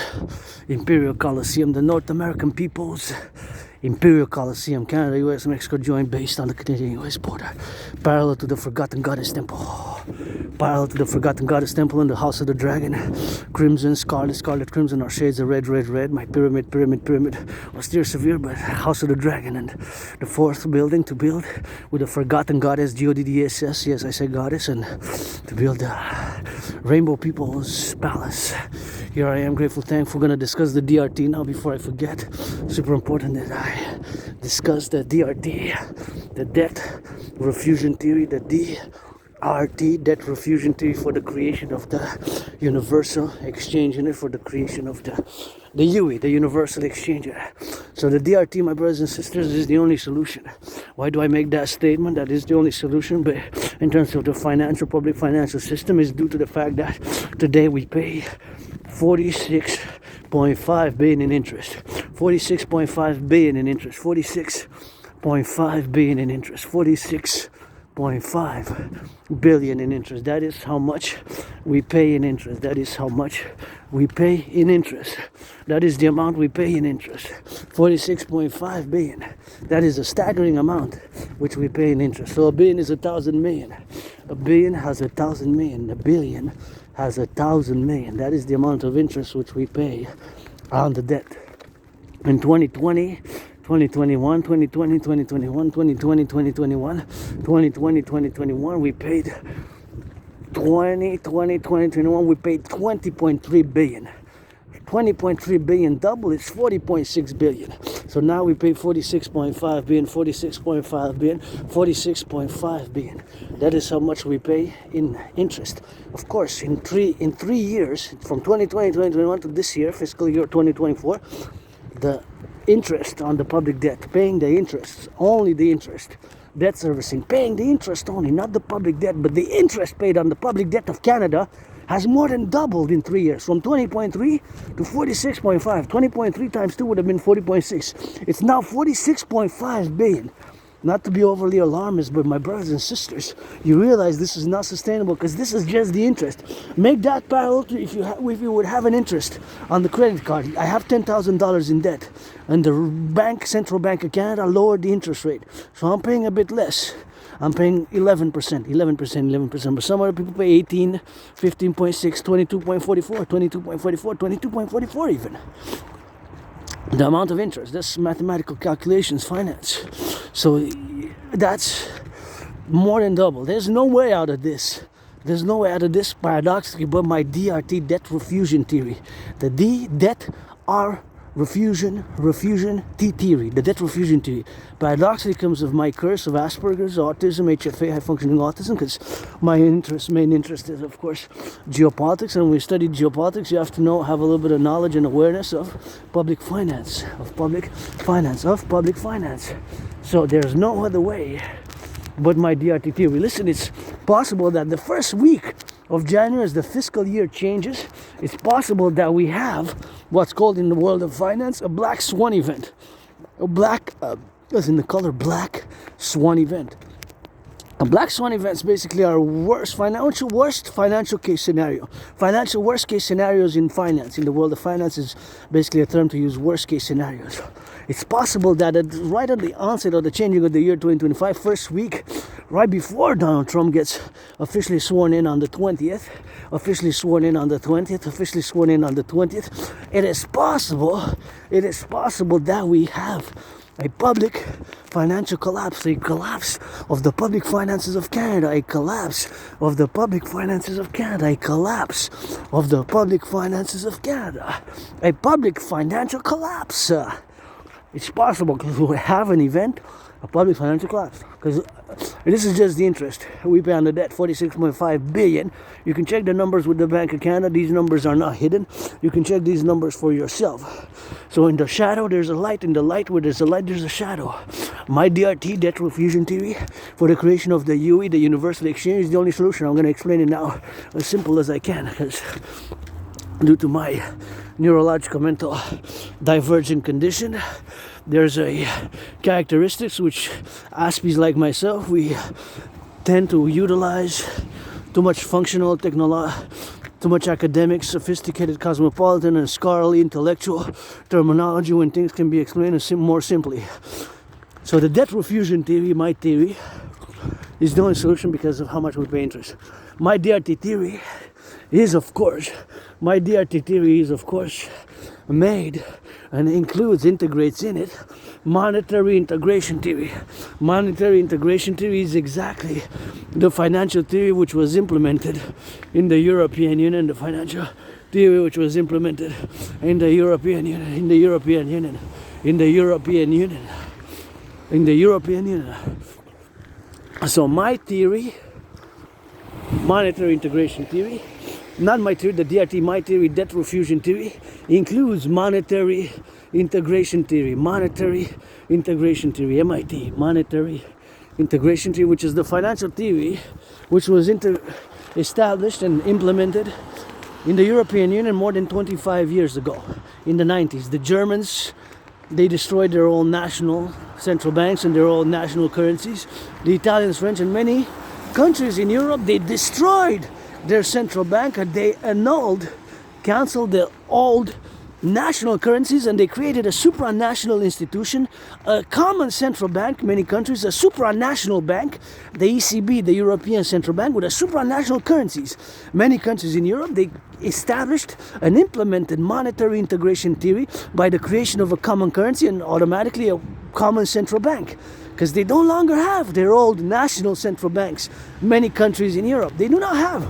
Imperial Coliseum, the North American People's Imperial Coliseum, Canada, US, Mexico joint based on the Canadian-US border, parallel to the Forgotten Goddess Temple. Parallel to the Forgotten Goddess Temple and the House of the Dragon, crimson, scarlet, crimson are shades of red. My pyramid, austere, severe, but House of the Dragon. And the fourth building to build with the Forgotten Goddess, GODDSS, yes, I said goddess, and to build the Rainbow People's Palace. Here I am, grateful, thankful. We're going to discuss the DRT now before I forget. Super important that I discuss the DRT, the debt refusion theory, the DRT, debt refusion theory, for the creation of the universal exchange unit, for the creation of the UE, the universal exchange unit. So the DRT, my brothers and sisters, is the only solution. Why do I make that statement? That is the only solution, but in terms of the public financial system, is due to the fact that today we pay 46.5 billion in interest. 46.5 billion in interest. 46.5 billion in interest. 46.5 billion in interest. That is how much we pay in interest. That is how much we pay in interest. That is the amount we pay in interest. 46.5 billion. That is a staggering amount which we pay in interest. So a billion is 1,000 million. A billion has 1,000 million. A billion has 1,000 million. That is the amount of interest which we pay on the debt. In 2020, 2021, 2020, 2021, 2020, 2021, 2020, 2021, we paid 2021, we paid 20.3 billion. 20.3 billion double is 40.6 billion. So now we pay 46.5 billion, 46.5 billion, 46.5 billion. That is how much we pay in interest. Of course, in three years, from 2020, 2021 to this year, fiscal year 2024, the interest on the public debt, paying the interest, only the interest, debt servicing, paying the interest only, not the public debt, but the interest paid on the public debt of Canada has more than doubled in 3 years, from 20.3 to 46.5. 20.3 times 2 would have been 40.6. It's now 46.5 billion. Not to be overly alarmist, but my brothers and sisters, you realize this is not sustainable, because this is just the interest. Make that parallel to if you would have an interest on the credit card. I have $10,000 in debt, and the Central Bank of Canada lowered the interest rate, so I'm paying a bit less. I'm paying 11%, but some other people pay 18, 15.6, 22.44, 22.44 even. The amount of interest, that's mathematical calculations, finance. So that's more than double. There's no way out of this. There's no way out of this, paradoxically, but my DRT, debt refusion theory. The debt refusion T theory, the debt refusion theory. Paradoxically comes of my curse of Asperger's, autism, HFA, high functioning autism, because my main interest is, of course, geopolitics. And when we study geopolitics, you have to have a little bit of knowledge and awareness of public finance, So there's no other way but my DRT theory. Listen, it's possible that the first week of January, as the fiscal year changes, it's possible that we have what's called in the world of finance a black swan event. A black, as in the color black, swan event. A black swan event is basically our worst financial case scenario. Financial worst case scenarios in finance. In the world of finance is basically a term to use worst case scenarios. It's possible that right at the onset of the changing of the year 2025, first week, right before Donald Trump gets officially sworn in on the 20th, it is possible that we have a public financial collapse, a collapse of the public finances of Canada, a collapse of the public finances of Canada, a collapse of the public finances of Canada, a public financial collapse. It's possible because we have an event, a public financial collapse. Because this is just the interest. We pay on the debt, 46.5 billion. You can check the numbers with the Bank of Canada. These numbers are not hidden. You can check these numbers for yourself. So in the shadow, there's a light. In the light, where there's a light, there's a shadow. My DRT, debt refusion theory, for the creation of the UE, the universal exchange, is the only solution. I'm going to explain it now as simple as I can, because due to my neurological mental divergent condition, there's a characteristics which Aspies like myself, we tend to utilize too much functional technology, too much academic, sophisticated, cosmopolitan, and scholarly intellectual terminology when things can be explained more simply. So the debt refusion theory, my theory, is the only solution because of how much we pay interest. My DRT theory is, of course, made and integrates in it monetary integration theory. Monetary integration theory is exactly the financial theory which was implemented in the European Union, the financial theory which was implemented in the European Union. So my theory, monetary integration theory, not my theory, the DRT, my theory, debt refusion theory, includes monetary integration theory, MIT, monetary integration theory, which is the financial theory which was established and implemented in the European Union more than 25 years ago, in the 90s. The Germans, they destroyed their own national central banks and their own national currencies. The Italians, French, and many countries in Europe, they destroyed their central bank, and they canceled the old national currencies, and they created a supranational institution, a common central bank, many countries, a supranational bank, the ECB, the European Central Bank, with a supranational currencies. Many countries in Europe, they established and implemented monetary integration theory by the creation of a common currency and automatically a common central bank, because they no longer have their old national central banks. Many countries in Europe, they do not have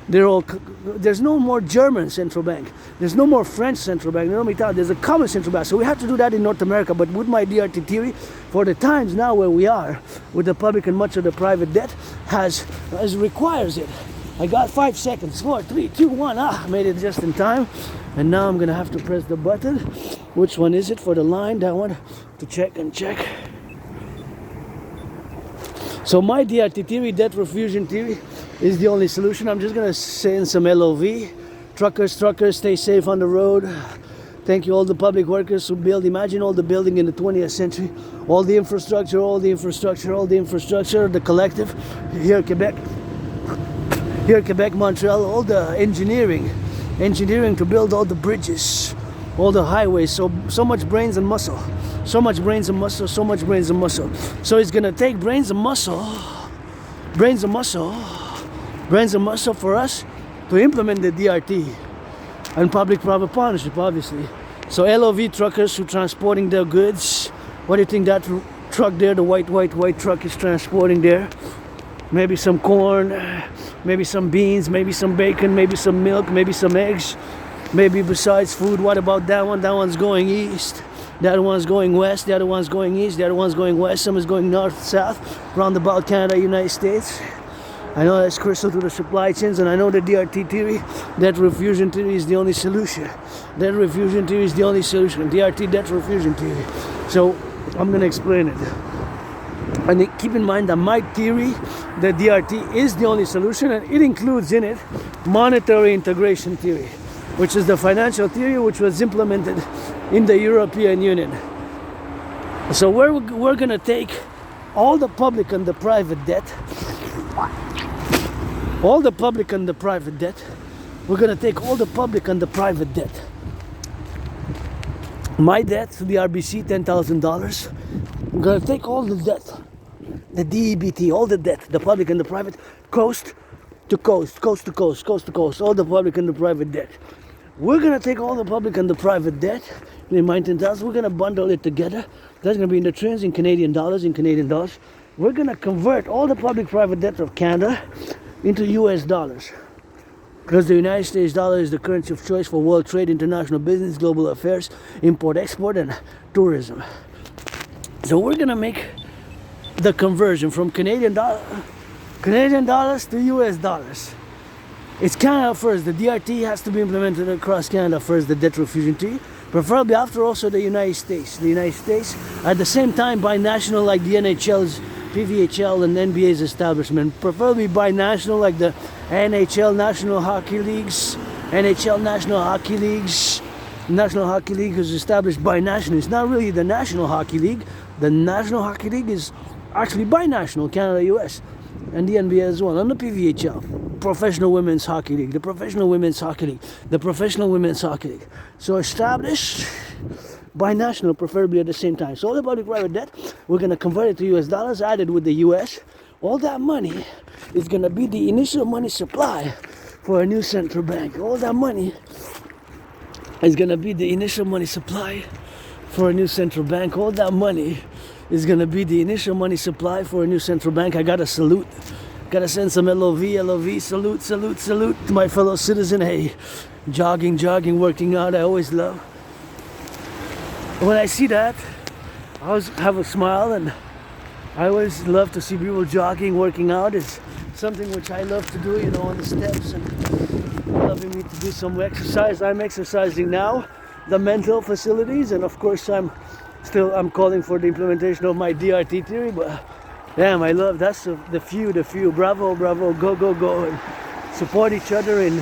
there's no more German central bank, there's no more French central bank, there's a common central bank. So we have to do that in North America. But with my DRT theory, for the times now where we are with the public and much of the private debt has requires it. I got 5 seconds. 4, 3, 2, 1. Made it just in time. And now I'm gonna have to press the button. Which one is it for the line? That one to check. So my DRT theory, debt refusion theory, is the only solution. I'm just gonna send some LOV. Truckers, stay safe on the road. Thank you all the public workers who build. Imagine all the building in the 20th century. All the infrastructure, the Collectif, here Quebec, Montreal, all the engineering to build all the bridges, all the highways. So much brains and muscle. So it's gonna take brains and muscle for us to implement the DRT and public-private partnership, obviously. So LOV truckers who transporting their goods. What do you think that truck there, the white truck, is transporting there? Maybe some corn, maybe some beans, maybe some bacon, maybe some milk, maybe some eggs. Maybe besides food, what about that one? That one's going east. The other one's going west. The other one's going east. The other one's going west. Some is going north, south, roundabout Canada, United States. I know that's crystal to the supply chains, and I know the DRT theory, debt refusion theory, is the only solution. DRT, debt refusion theory. So I'm going to explain it. And keep in mind that my theory, the DRT, is the only solution, and it includes in it monetary integration theory, which is the financial theory which was implemented in the European Union. So we're going to take all the public and the private debt. We're going to take all the public and the private debt. My debt to the RBC, $10,000. We're going to take all the debt, the DEBT, all the debt, the public and the private, coast to coast, all the public and the private debt. We're going to take all the public and the private debt, we're going to bundle it together. That's going to be in the trends in Canadian dollars. We're going to convert all the public-private debt of Canada into US dollars. Because the United States dollar is the currency of choice for world trade, international business, global affairs, import, export, and tourism. So we're going to make the conversion from Canadian dollars to US dollars. It's Canada first. The DRT has to be implemented across Canada first, the debt refusion treaty. Preferably after also the United States. The United States, at the same time, binational like the NHL's, PVHL and NBA's establishment. Preferably binational like the NHL, National Hockey Leagues, NHL, National Hockey Leagues. National Hockey League is established binational. It's not really the National Hockey League. The National Hockey League is actually binational, Canada, US. And the NBA as well, and the PVHL, Professional Women's Hockey League, the Professional Women's Hockey League, the Professional Women's Hockey League. So established binational, preferably at the same time. So all the public-private debt, we're going to convert it to US dollars, added with the US. All that money is going to be the initial money supply for a new central bank. All that money is going to be the initial money supply for a new central bank. All that money is going to be the initial money supply for a new central bank. I got to salute. Got to send some LOV, salute to my fellow citizen. Hey, jogging, working out, I always love. When I see that, I always have a smile, and I always love to see people jogging, working out. It's something which I love to do, on the steps, and loving me to do some exercise. I'm exercising now, the mental facilities, and of course I'm calling for the implementation of my DRT theory, but damn, I love, that's the few, bravo, go, and support each other in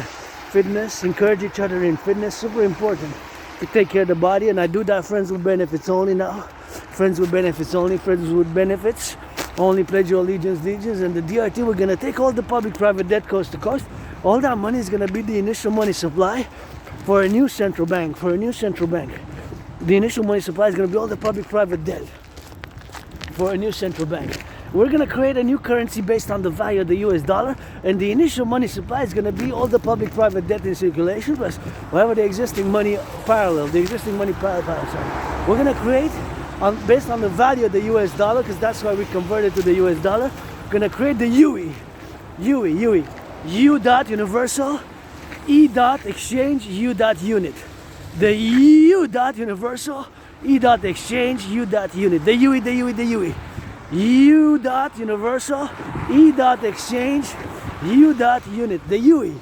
fitness, encourage each other in fitness, super important to take care of the body, and I do that friends with benefits only now, friends with benefits only, only pledge your allegiance, and the DRT, we're going to take all the public-private debt coast to coast. All that money is going to be the initial money supply for a new central bank, The initial money supply is going to be all the public-private debt for a new central bank. We're going to create a new currency based on the value of the US dollar, and the initial money supply is going to be all the public-private debt in circulation plus whatever the existing money parallel. We're going to create, based on the value of the US dollar, because that's why we converted to the US dollar, we're going to create the UE, U dot universal, E dot exchange, U dot unit. The U dot universal, E dot exchange, U dot unit. The UE. U dot universal, E dot exchange, U dot unit. The UE.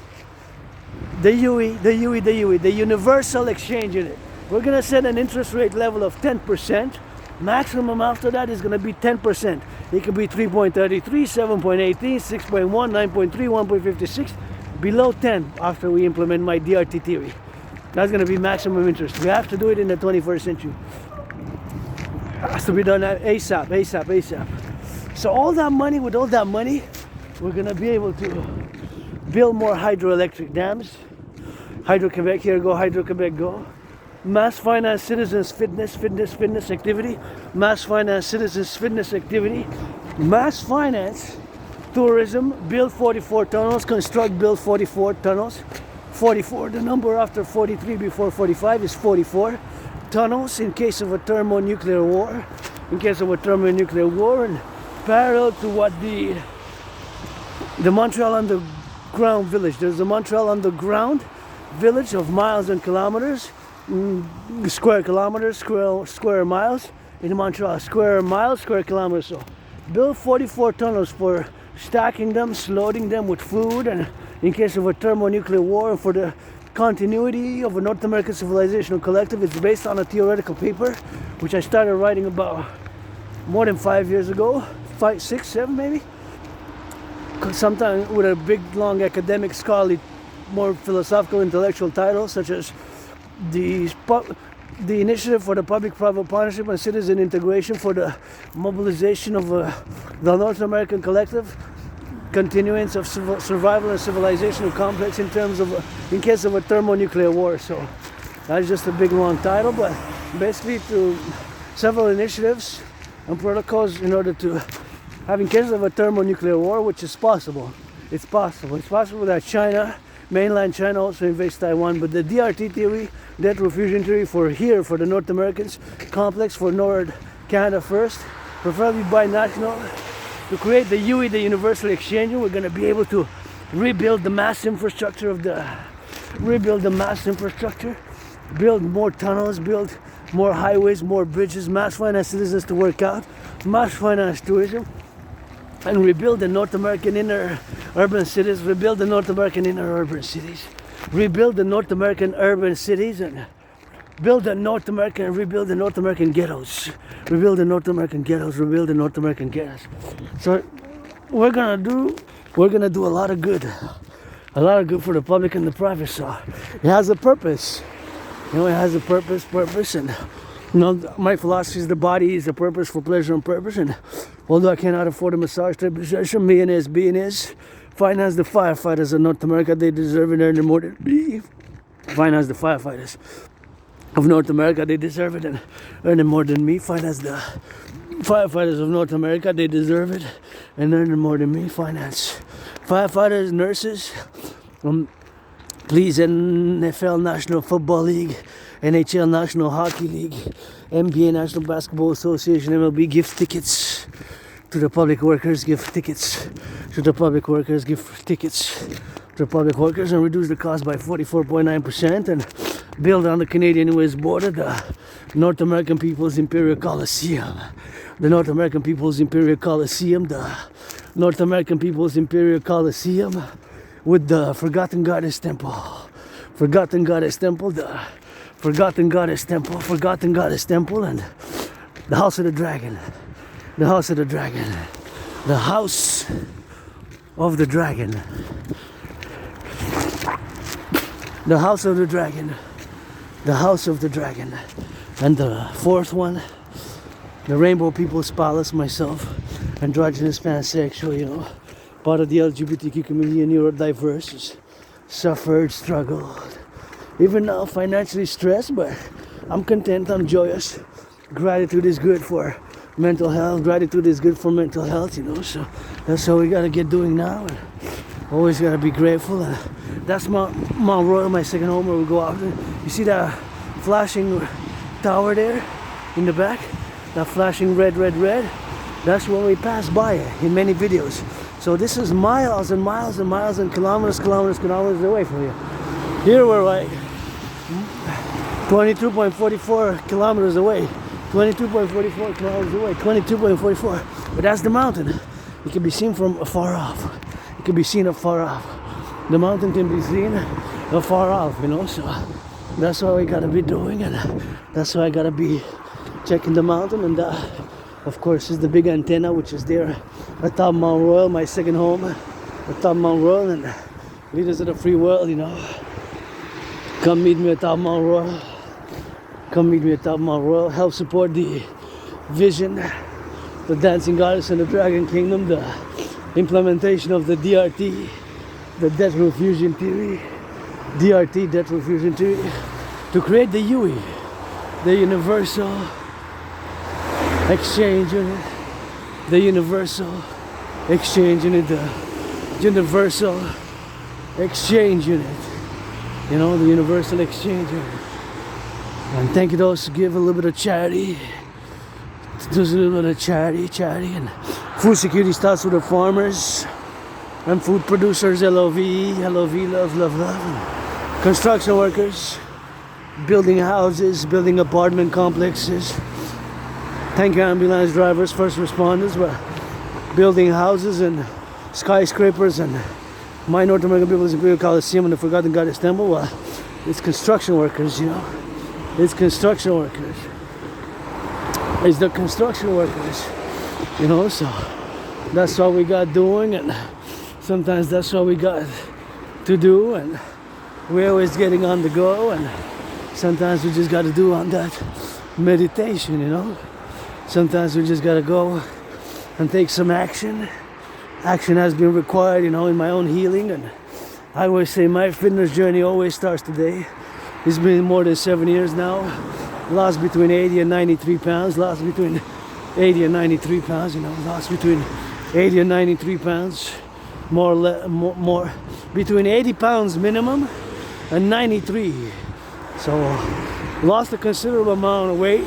The universal exchange unit. We're going to set an interest rate level of 10%. Maximum after that is going to be 10%. It could be 3.33, 7.18, 6.1, 9.3, 1.56. Below 10 after we implement my DRT theory. That's going to be maximum interest. We have to do it in the 21st century. It has to be done ASAP. So with all that money, we're going to be able to build more hydroelectric dams. Hydro-Quebec, here go, Hydro-Quebec, go. Mass finance citizens fitness activity. Mass finance citizens fitness activity. Mass finance tourism, build 44 tunnels, construct, build 44 tunnels. 44, the number after 43 before 45 is 44 tunnels in case of a thermonuclear war. And parallel to what the Montreal Underground Village. There's a Montreal Underground Village of miles and kilometers, square kilometers, square miles in Montreal. Square miles, square kilometers. So build 44 tunnels for stacking them, loading them with food, and in case of a thermonuclear war, for the continuity of a North American Civilisation Collective. It's based on a theoretical paper which I started writing about more than 5 years ago, 5, 6, 7 maybe, sometimes with a big long academic scholarly, more philosophical intellectual titles such as the initiative for the public-private partnership and citizen integration for the mobilization of the North American Collective, continuance of survival and civilization complex in terms of in case of a thermonuclear war. So that's just a big long title, but basically through several initiatives and protocols in order to have in case of a thermonuclear war, which is possible. It's possible that China, mainland China, also invades Taiwan, but the DRT theory, debt refusion theory for the North Americans complex, for North Canada first, preferably binational, to create the UE, the universal exchange. We're going to be able to rebuild the mass infrastructure build more tunnels, build more highways, more bridges, mass finance citizens to work out, mass finance tourism, and rebuild the North American inner urban cities, rebuild the North American inner urban cities, rebuild the North American urban cities, and rebuild the North American ghettos, rebuild the North American ghettos, rebuild the North American ghettos. So we're gonna do a lot of good for the public and the private. So it has a purpose, it has a purpose, and my philosophy is the body is a purpose for pleasure and purpose. And although I cannot afford a massage therapy, millionaires, finance the firefighters of North America. They deserve it, earn more than me. Finance the firefighters of North America. They deserve it and earn more than me. Finance the firefighters of North America. They deserve it and earn more than me. Finance firefighters, nurses. Please, NFL National Football League, NHL National Hockey League, NBA National Basketball Association, MLB, give tickets to the public workers, give tickets to the public workers, give tickets to the public workers, and reduce the cost by 44.9%, and build on the Canadian-US border the North American People's Imperial Coliseum. The North American People's Imperial Coliseum, the North American People's Imperial Coliseum, with the Forgotten Goddess Temple. Forgotten Goddess Temple, the Forgotten Goddess Temple, Forgotten Goddess Temple, and the House of the Dragon. The House of the Dragon. The House of the Dragon. The House of the Dragon. The House of the Dragon. And the fourth one, the Rainbow People's Palace, myself, androgynous, pansexual, part of the LGBTQ community, neurodiverse, suffered, struggled. Even now, financially stressed, but I'm content, I'm joyous. Gratitude is good for mental health. Gratitude is good for mental health, so that's how we gotta get doing now. And always gotta be grateful. And that's Mount Royal, my second home, where we go out. You see that flashing tower there in the back? That flashing red. That's when we pass by it in many videos. So this is miles and miles and miles and kilometers away from you. Here we're like 22.44 kilometers away. 22.44 kilometers away. 22.44. But that's the mountain. It can be seen from afar off. It can be seen afar off. The mountain can be seen afar off, So that's what we gotta be doing, and that's why I gotta be checking the mountain. And of course, is the big antenna, which is there atop Mount Royal, my second home, atop Mount Royal, and leaders of the free world, come meet me atop Mount Royal. Come meet me atop Mount Royal. Help support the vision, the Dancing Goddess and the Dragon Kingdom, the implementation of the DRT, the Debt Refusion Theory, DRT, Debt Refusion Theory, to create the UE, the Universal Exchange Unit, the Universal Exchange Unit, the Universal Exchange Unit, the Universal Exchange Unit. And thank you to those who give a little bit of charity. There's a little bit of charity, and food security starts with the farmers and food producers, LOV, love, and construction workers, building houses, building apartment complexes. Thank you, ambulance drivers, first responders, but building houses and skyscrapers, and my North American People's Imperial Coliseum and the Forgotten Goddess Temple. Well, it's construction workers, It's construction workers. It's the construction workers, So that's what we got doing, and sometimes that's what we got to do, and we're always getting on the go, and sometimes we just got to do on that meditation, Sometimes we just got to go and take some action. Action has been required, in my own healing, and I always say my fitness journey always starts today. It's been more than 7 years now. Lost between 80 and 93 pounds. Lost between 80 and 93 pounds, Lost between 80 and 93 pounds. More between 80 pounds minimum and 93. So lost a considerable amount of weight,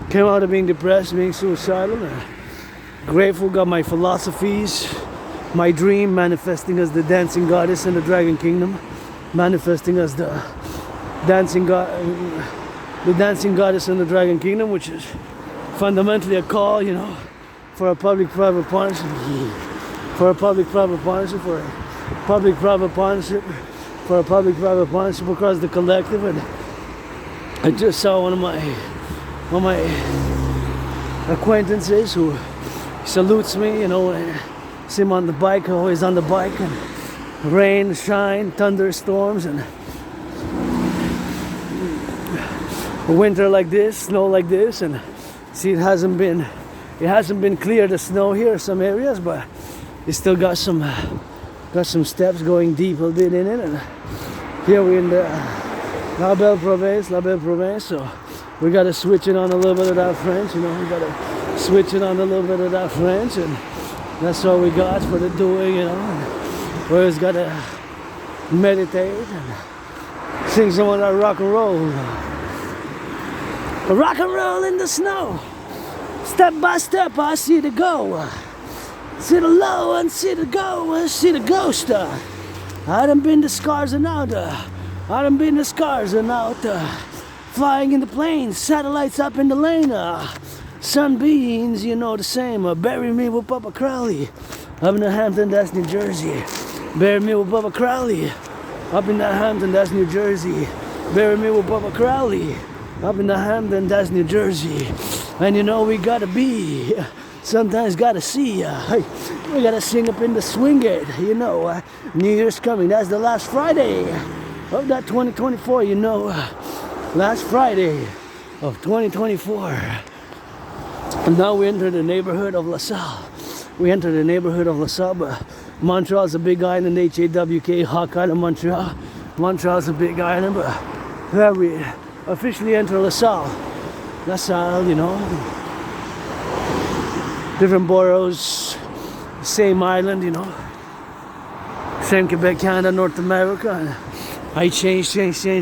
Came out of being depressed, being suicidal. Grateful, got my philosophies, my dream manifesting as the Dancing Goddess and the Dragon Kingdom. Manifesting as the Dancing Goddess and the Dragon Kingdom, which is fundamentally a call, you know, for a public-private partnership, for a public-private partnership, for a public-private partnership, for a public-private partnership across the collective. And I just saw one of my acquaintances who salutes me, you know, when I see him on the bike, always on the bike, and rain, shine, thunderstorms, and winter like this, snow like this. And see, it hasn't been clear, the snow here in some areas, but it still got some steps going deep a bit in it. And here we're in the liable province, so we gotta switch it on a little bit of that French, you know, we gotta switch it on a little bit of that French, and that's all we got for the doing, you know. And we always gotta meditate and sing some of that rock and roll. Rock and roll in the snow. Step by step, I see the go. See the low and see the go and see the ghost. I done been the scars and out. Flying in the planes, satellites up in the lane. Sunbeams, you know the same. Bury me with Papa Crowley. Up in the Hampton, that's New Jersey. Bury me with Papa Crowley. Up in the Hampton, that's New Jersey. Bury me with Papa Crowley. Up in the Hampton, that's New Jersey. And you know we gotta be, sometimes gotta see. We gotta sing up in the swing it, you know. New Year's coming, that's the last Friday of that 2024, you know. Last Friday of 2024. And now we enter the neighborhood of LaSalle. But Montreal's a big island, HAWK, Hawk Island, Montreal. Montreal's a big island, but where we officially enter LaSalle, you know. Different boroughs, same island, you know. Same Quebec, Canada, North America. And I change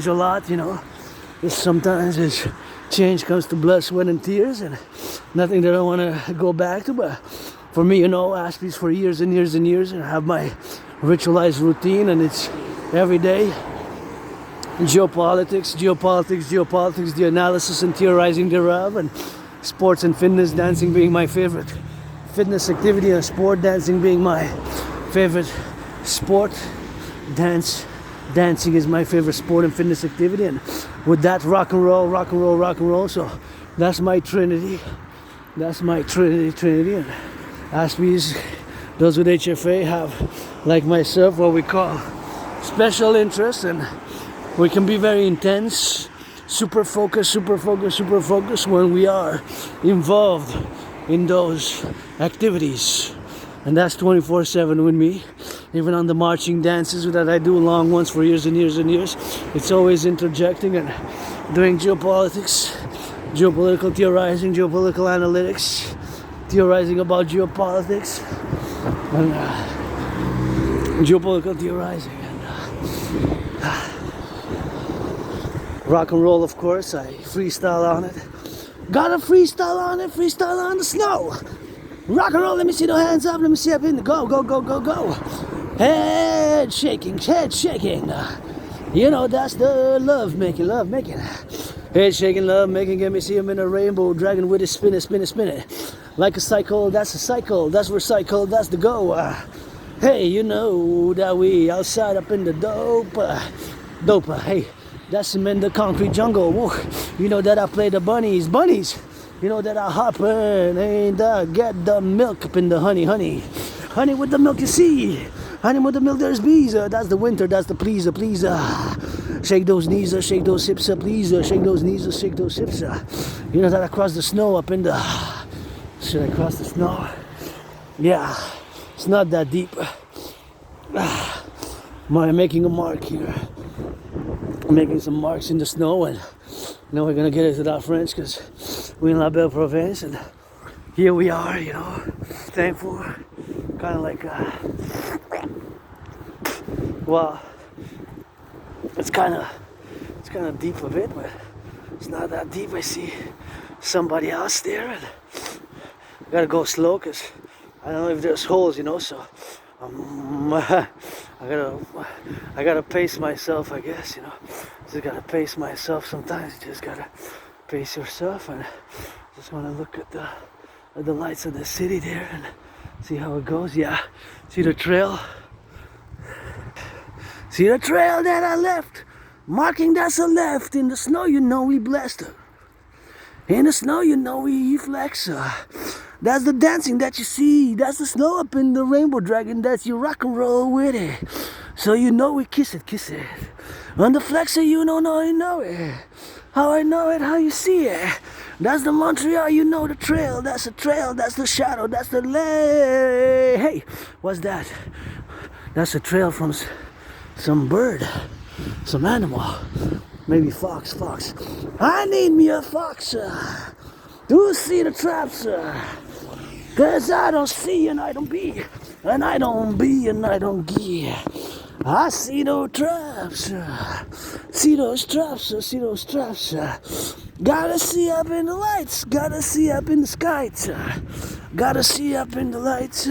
a lot, you know. Sometimes it's change comes to blood, sweat, and tears, and nothing that I want to go back to. But for me, you know, Aspie's for years and years and years, and I have my ritualized routine, and it's every day. Geopolitics, the analysis and theorizing thereof, and sports and fitness, dancing being my favorite fitness activity, and sport, dancing being my favorite sport. Dancing is my favorite sport and fitness activity, and with that, rock and roll. So that's my trinity. And Aspie's, those with HFA have, like myself, what we call special interests, and we can be very intense, super focused when we are involved in those activities. And that's 24/7 with me. Even on the marching dances that I do, long ones for years and years and years, it's always interjecting and doing geopolitics, geopolitical theorizing, geopolitical analytics, theorizing about geopolitics, and geopolitical theorizing. Rock and roll, of course, I freestyle on it. Gotta freestyle on it, freestyle on the snow. Rock and roll, let me see the hands up, let me see up in the go. Head shaking. You know, that's the love making. Head shaking, love making, let me see him in a rainbow, dragon with it, spin it. Like a cycle, that's recycle, that's the go. Hey, you know that we outside up in the dope. Hey. That's him in the concrete jungle. Woo. You know that I play the bunnies. You know that I hop in and get the milk up in the honey with the milk, you see. Honey with the milk, there's bees. That's the winter, that's the please. Shake those knees, shake those hips, please. Shake those knees, shake those hips. You know that I cross the snow up in the... Should I cross the snow? Yeah, it's not that deep. I'm making a mark here. Making some marks in the snow, and now we're gonna get into that French because we're in La Belle Province, and here we are, you know, thankful, kind of like, well, it's kind of deep a bit, but it's not that deep. I see somebody else there, and I gotta go slow because I don't know if there's holes, you know, so I gotta pace myself, I guess, you know. Just gotta pace myself sometimes. You just gotta pace yourself and Just want to look at the lights of the city there and see how it goes. Yeah, see the trail? See the trail that I left? Marking that's a left. In the snow, you know we blessed her. In the snow, you know we flex her. That's the dancing that you see. That's the snow up in the rainbow dragon. That's you rock and roll with it. So you know we kiss it, kiss it. On the flexor, you don't know, you know it. How I know it, how you see it. That's the Montreal, you know the trail. That's the trail, that's the shadow, that's the lay. Hey, what's that? That's a trail from some bird, some animal. Maybe fox. I need me a fox. Do see the traps. Cause I don't see and I don't be. And I don't be and I don't get. I see those traps. See those traps. See those traps. Gotta see up in the lights. Gotta see up in the skies. Gotta see up in the lights.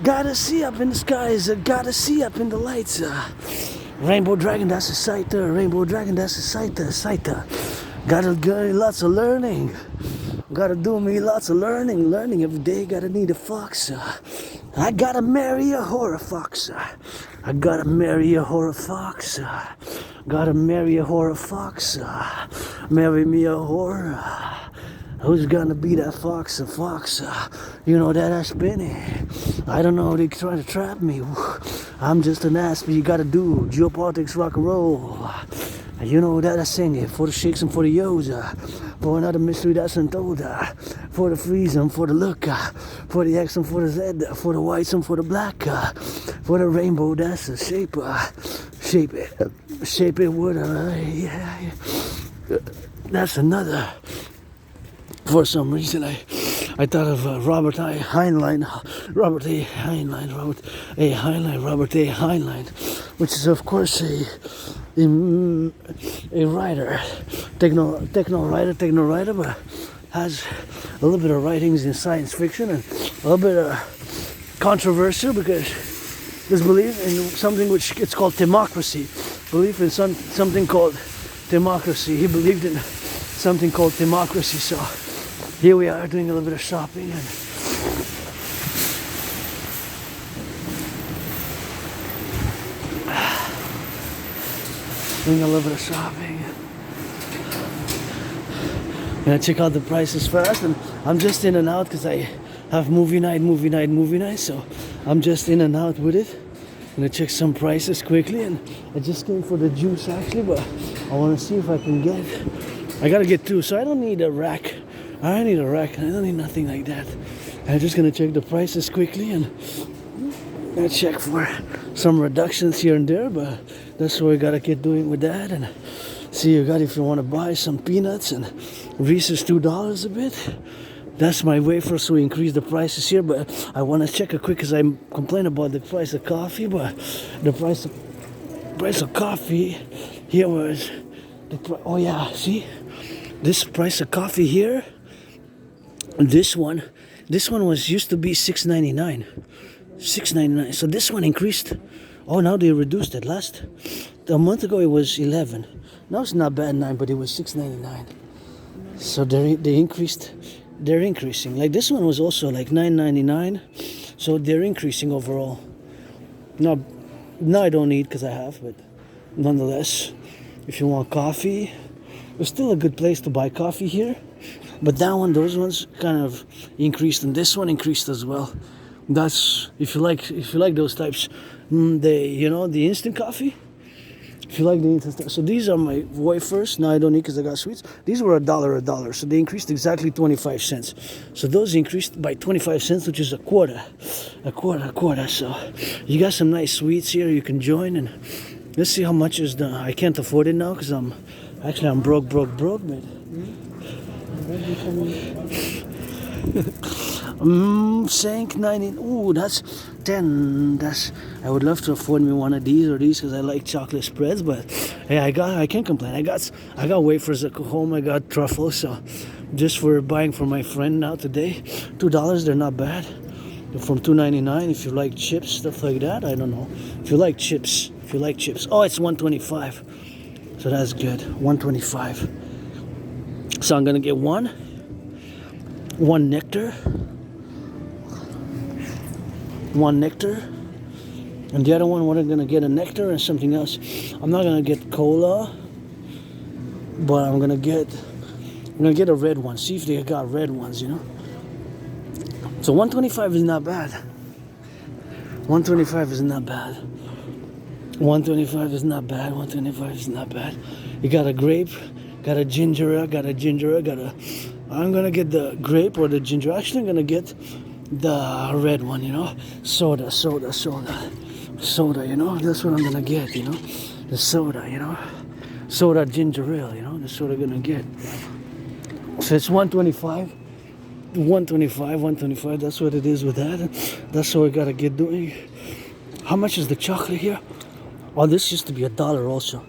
Gotta see up in the skies. Gotta see up in the lights. Rainbow dragon, that's a sight. Rainbow dragon, that's a sight. Gotta do lots of learning. Gotta do me lots of learning every day. Gotta need a fox. I gotta marry a horror fox. I gotta marry a horror fox. Gotta marry a horror fox. Marry me a horror. Who's gonna be that fox? A fox. You know that I spin it. I don't know, they try to trap me. I'm just an ass, but you gotta do geopolitics, rock and roll. You know that I sing it for the shakes and for the yos, for another mystery that's untold, for the freeze and for the look, for the X and for the Z, for the whites and for the black, for the rainbow that's a shape, shape it with a, that's another. For some reason I thought of Robert A. Heinlein, which is of course a writer, techno writer, but has a little bit of writings in science fiction and a little bit of controversial because this belief in something which it's called democracy, belief in something called democracy. He believed in something called democracy. So here we are doing a little bit of shopping and doing a little bit of shopping. Gonna check out the prices first, and I'm just in and out because I have movie night, so I'm just in and out with it. Gonna check some prices quickly, and I just came for the juice actually, but I want to see if I can get. I gotta get two, so I don't need a rack. I don't need a rack. I don't need nothing like that. I'm just gonna check the prices quickly and gonna check for some reductions here and there, but that's what we gotta get doing with that. And see, you got if you want to buy some peanuts and Reese's $2 a bit. That's my wafers, so we increase the prices here. But I want to check it quick because I complain about the price of coffee, but the price of coffee here was oh yeah, see this price of coffee here. This one was used to be $6.99. So this one increased. Oh, now they reduced it. A month ago it was 11. Now it's not bad 9, but it was $6.99. So they increased. They're increasing. Like this one was also like $9.99. So they're increasing overall. Now I don't need because I have, but nonetheless, if you want coffee, it's still a good place to buy coffee here. But that one, those ones kind of increased, and this one increased as well. That's if you like those types, the instant coffee. If you like the instant stuff. So these are my wafers. Now I don't need because I got sweets. These were $1. So they increased exactly 25 cents. So those increased by 25 cents, which is a quarter. So you got some nice sweets here. You can join, and let's see how much is the. I can't afford it now because I'm broke, but. Sank 19. Ooh, that's 10. I would love to afford me one of these or these because I like chocolate spreads. But hey, I can't complain. I got wafers at home. I got truffles. So just for buying for my friend now today, $2. They're not bad. They're from $2.99. If you like chips, stuff like that. I don't know. If you like chips. Oh, it's $1.25. So that's good. $1.25. So I'm gonna get one. one nectar, and the other one we're gonna get a nectar and something else. I'm not gonna get cola, but I'm gonna get a red one. See if they got red ones, you know. So 125 is not bad. 125 is not bad. 125 is not bad. 125 is not bad. You got a grape, got a ginger ale, I'm gonna get the grape or the ginger. Actually, I'm gonna get the red one, you know. Soda, you know. That's what I'm gonna get, you know. The soda, you know. Soda ginger ale, you know. That's what I'm gonna get. So it's 125. 125. That's what it is with that. That's what we gotta get doing. How much is the chocolate here? Oh, this used to be $1 also.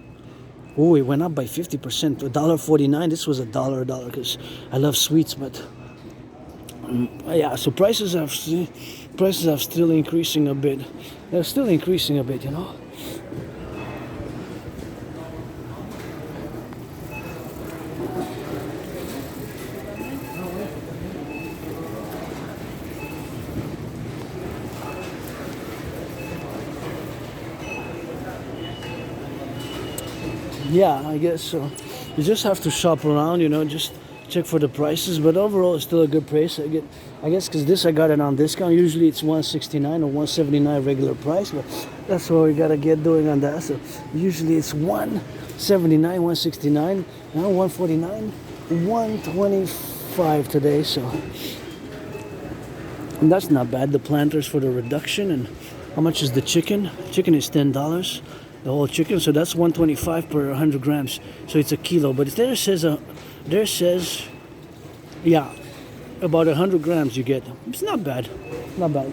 Oh, it went up by 50%. $1.49. This was $1 because I love sweets, but yeah. So prices are still increasing a bit. They're still increasing a bit, you know. Yeah, I guess so. You just have to shop around, you know, just check for the prices. But overall, it's still a good price. I guess because this I got it on discount. Usually it's $169 or $179 regular price, but that's what we gotta get doing on that. So usually it's $179, $169, now $149, $125 today. So and that's not bad. The planters for the reduction. And how much is the chicken? Chicken is $10. The whole chicken, so that's $125 per 100 grams. So it's a kilo, but there says yeah, about 100 grams you get. It's not bad, not bad.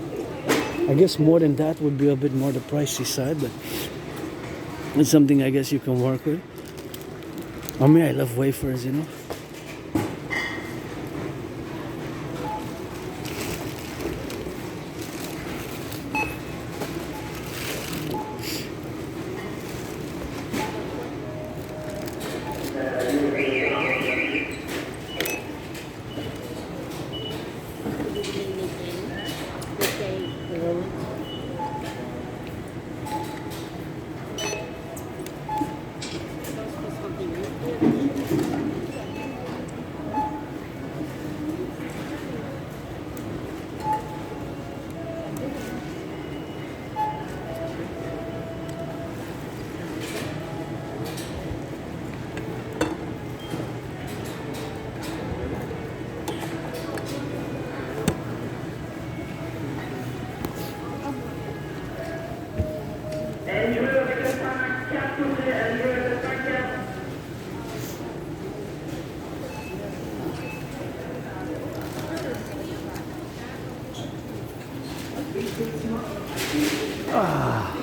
I guess more than that would be a bit more the pricey side, but it's something I guess you can work with. I mean, I love wafers, you know. Ah.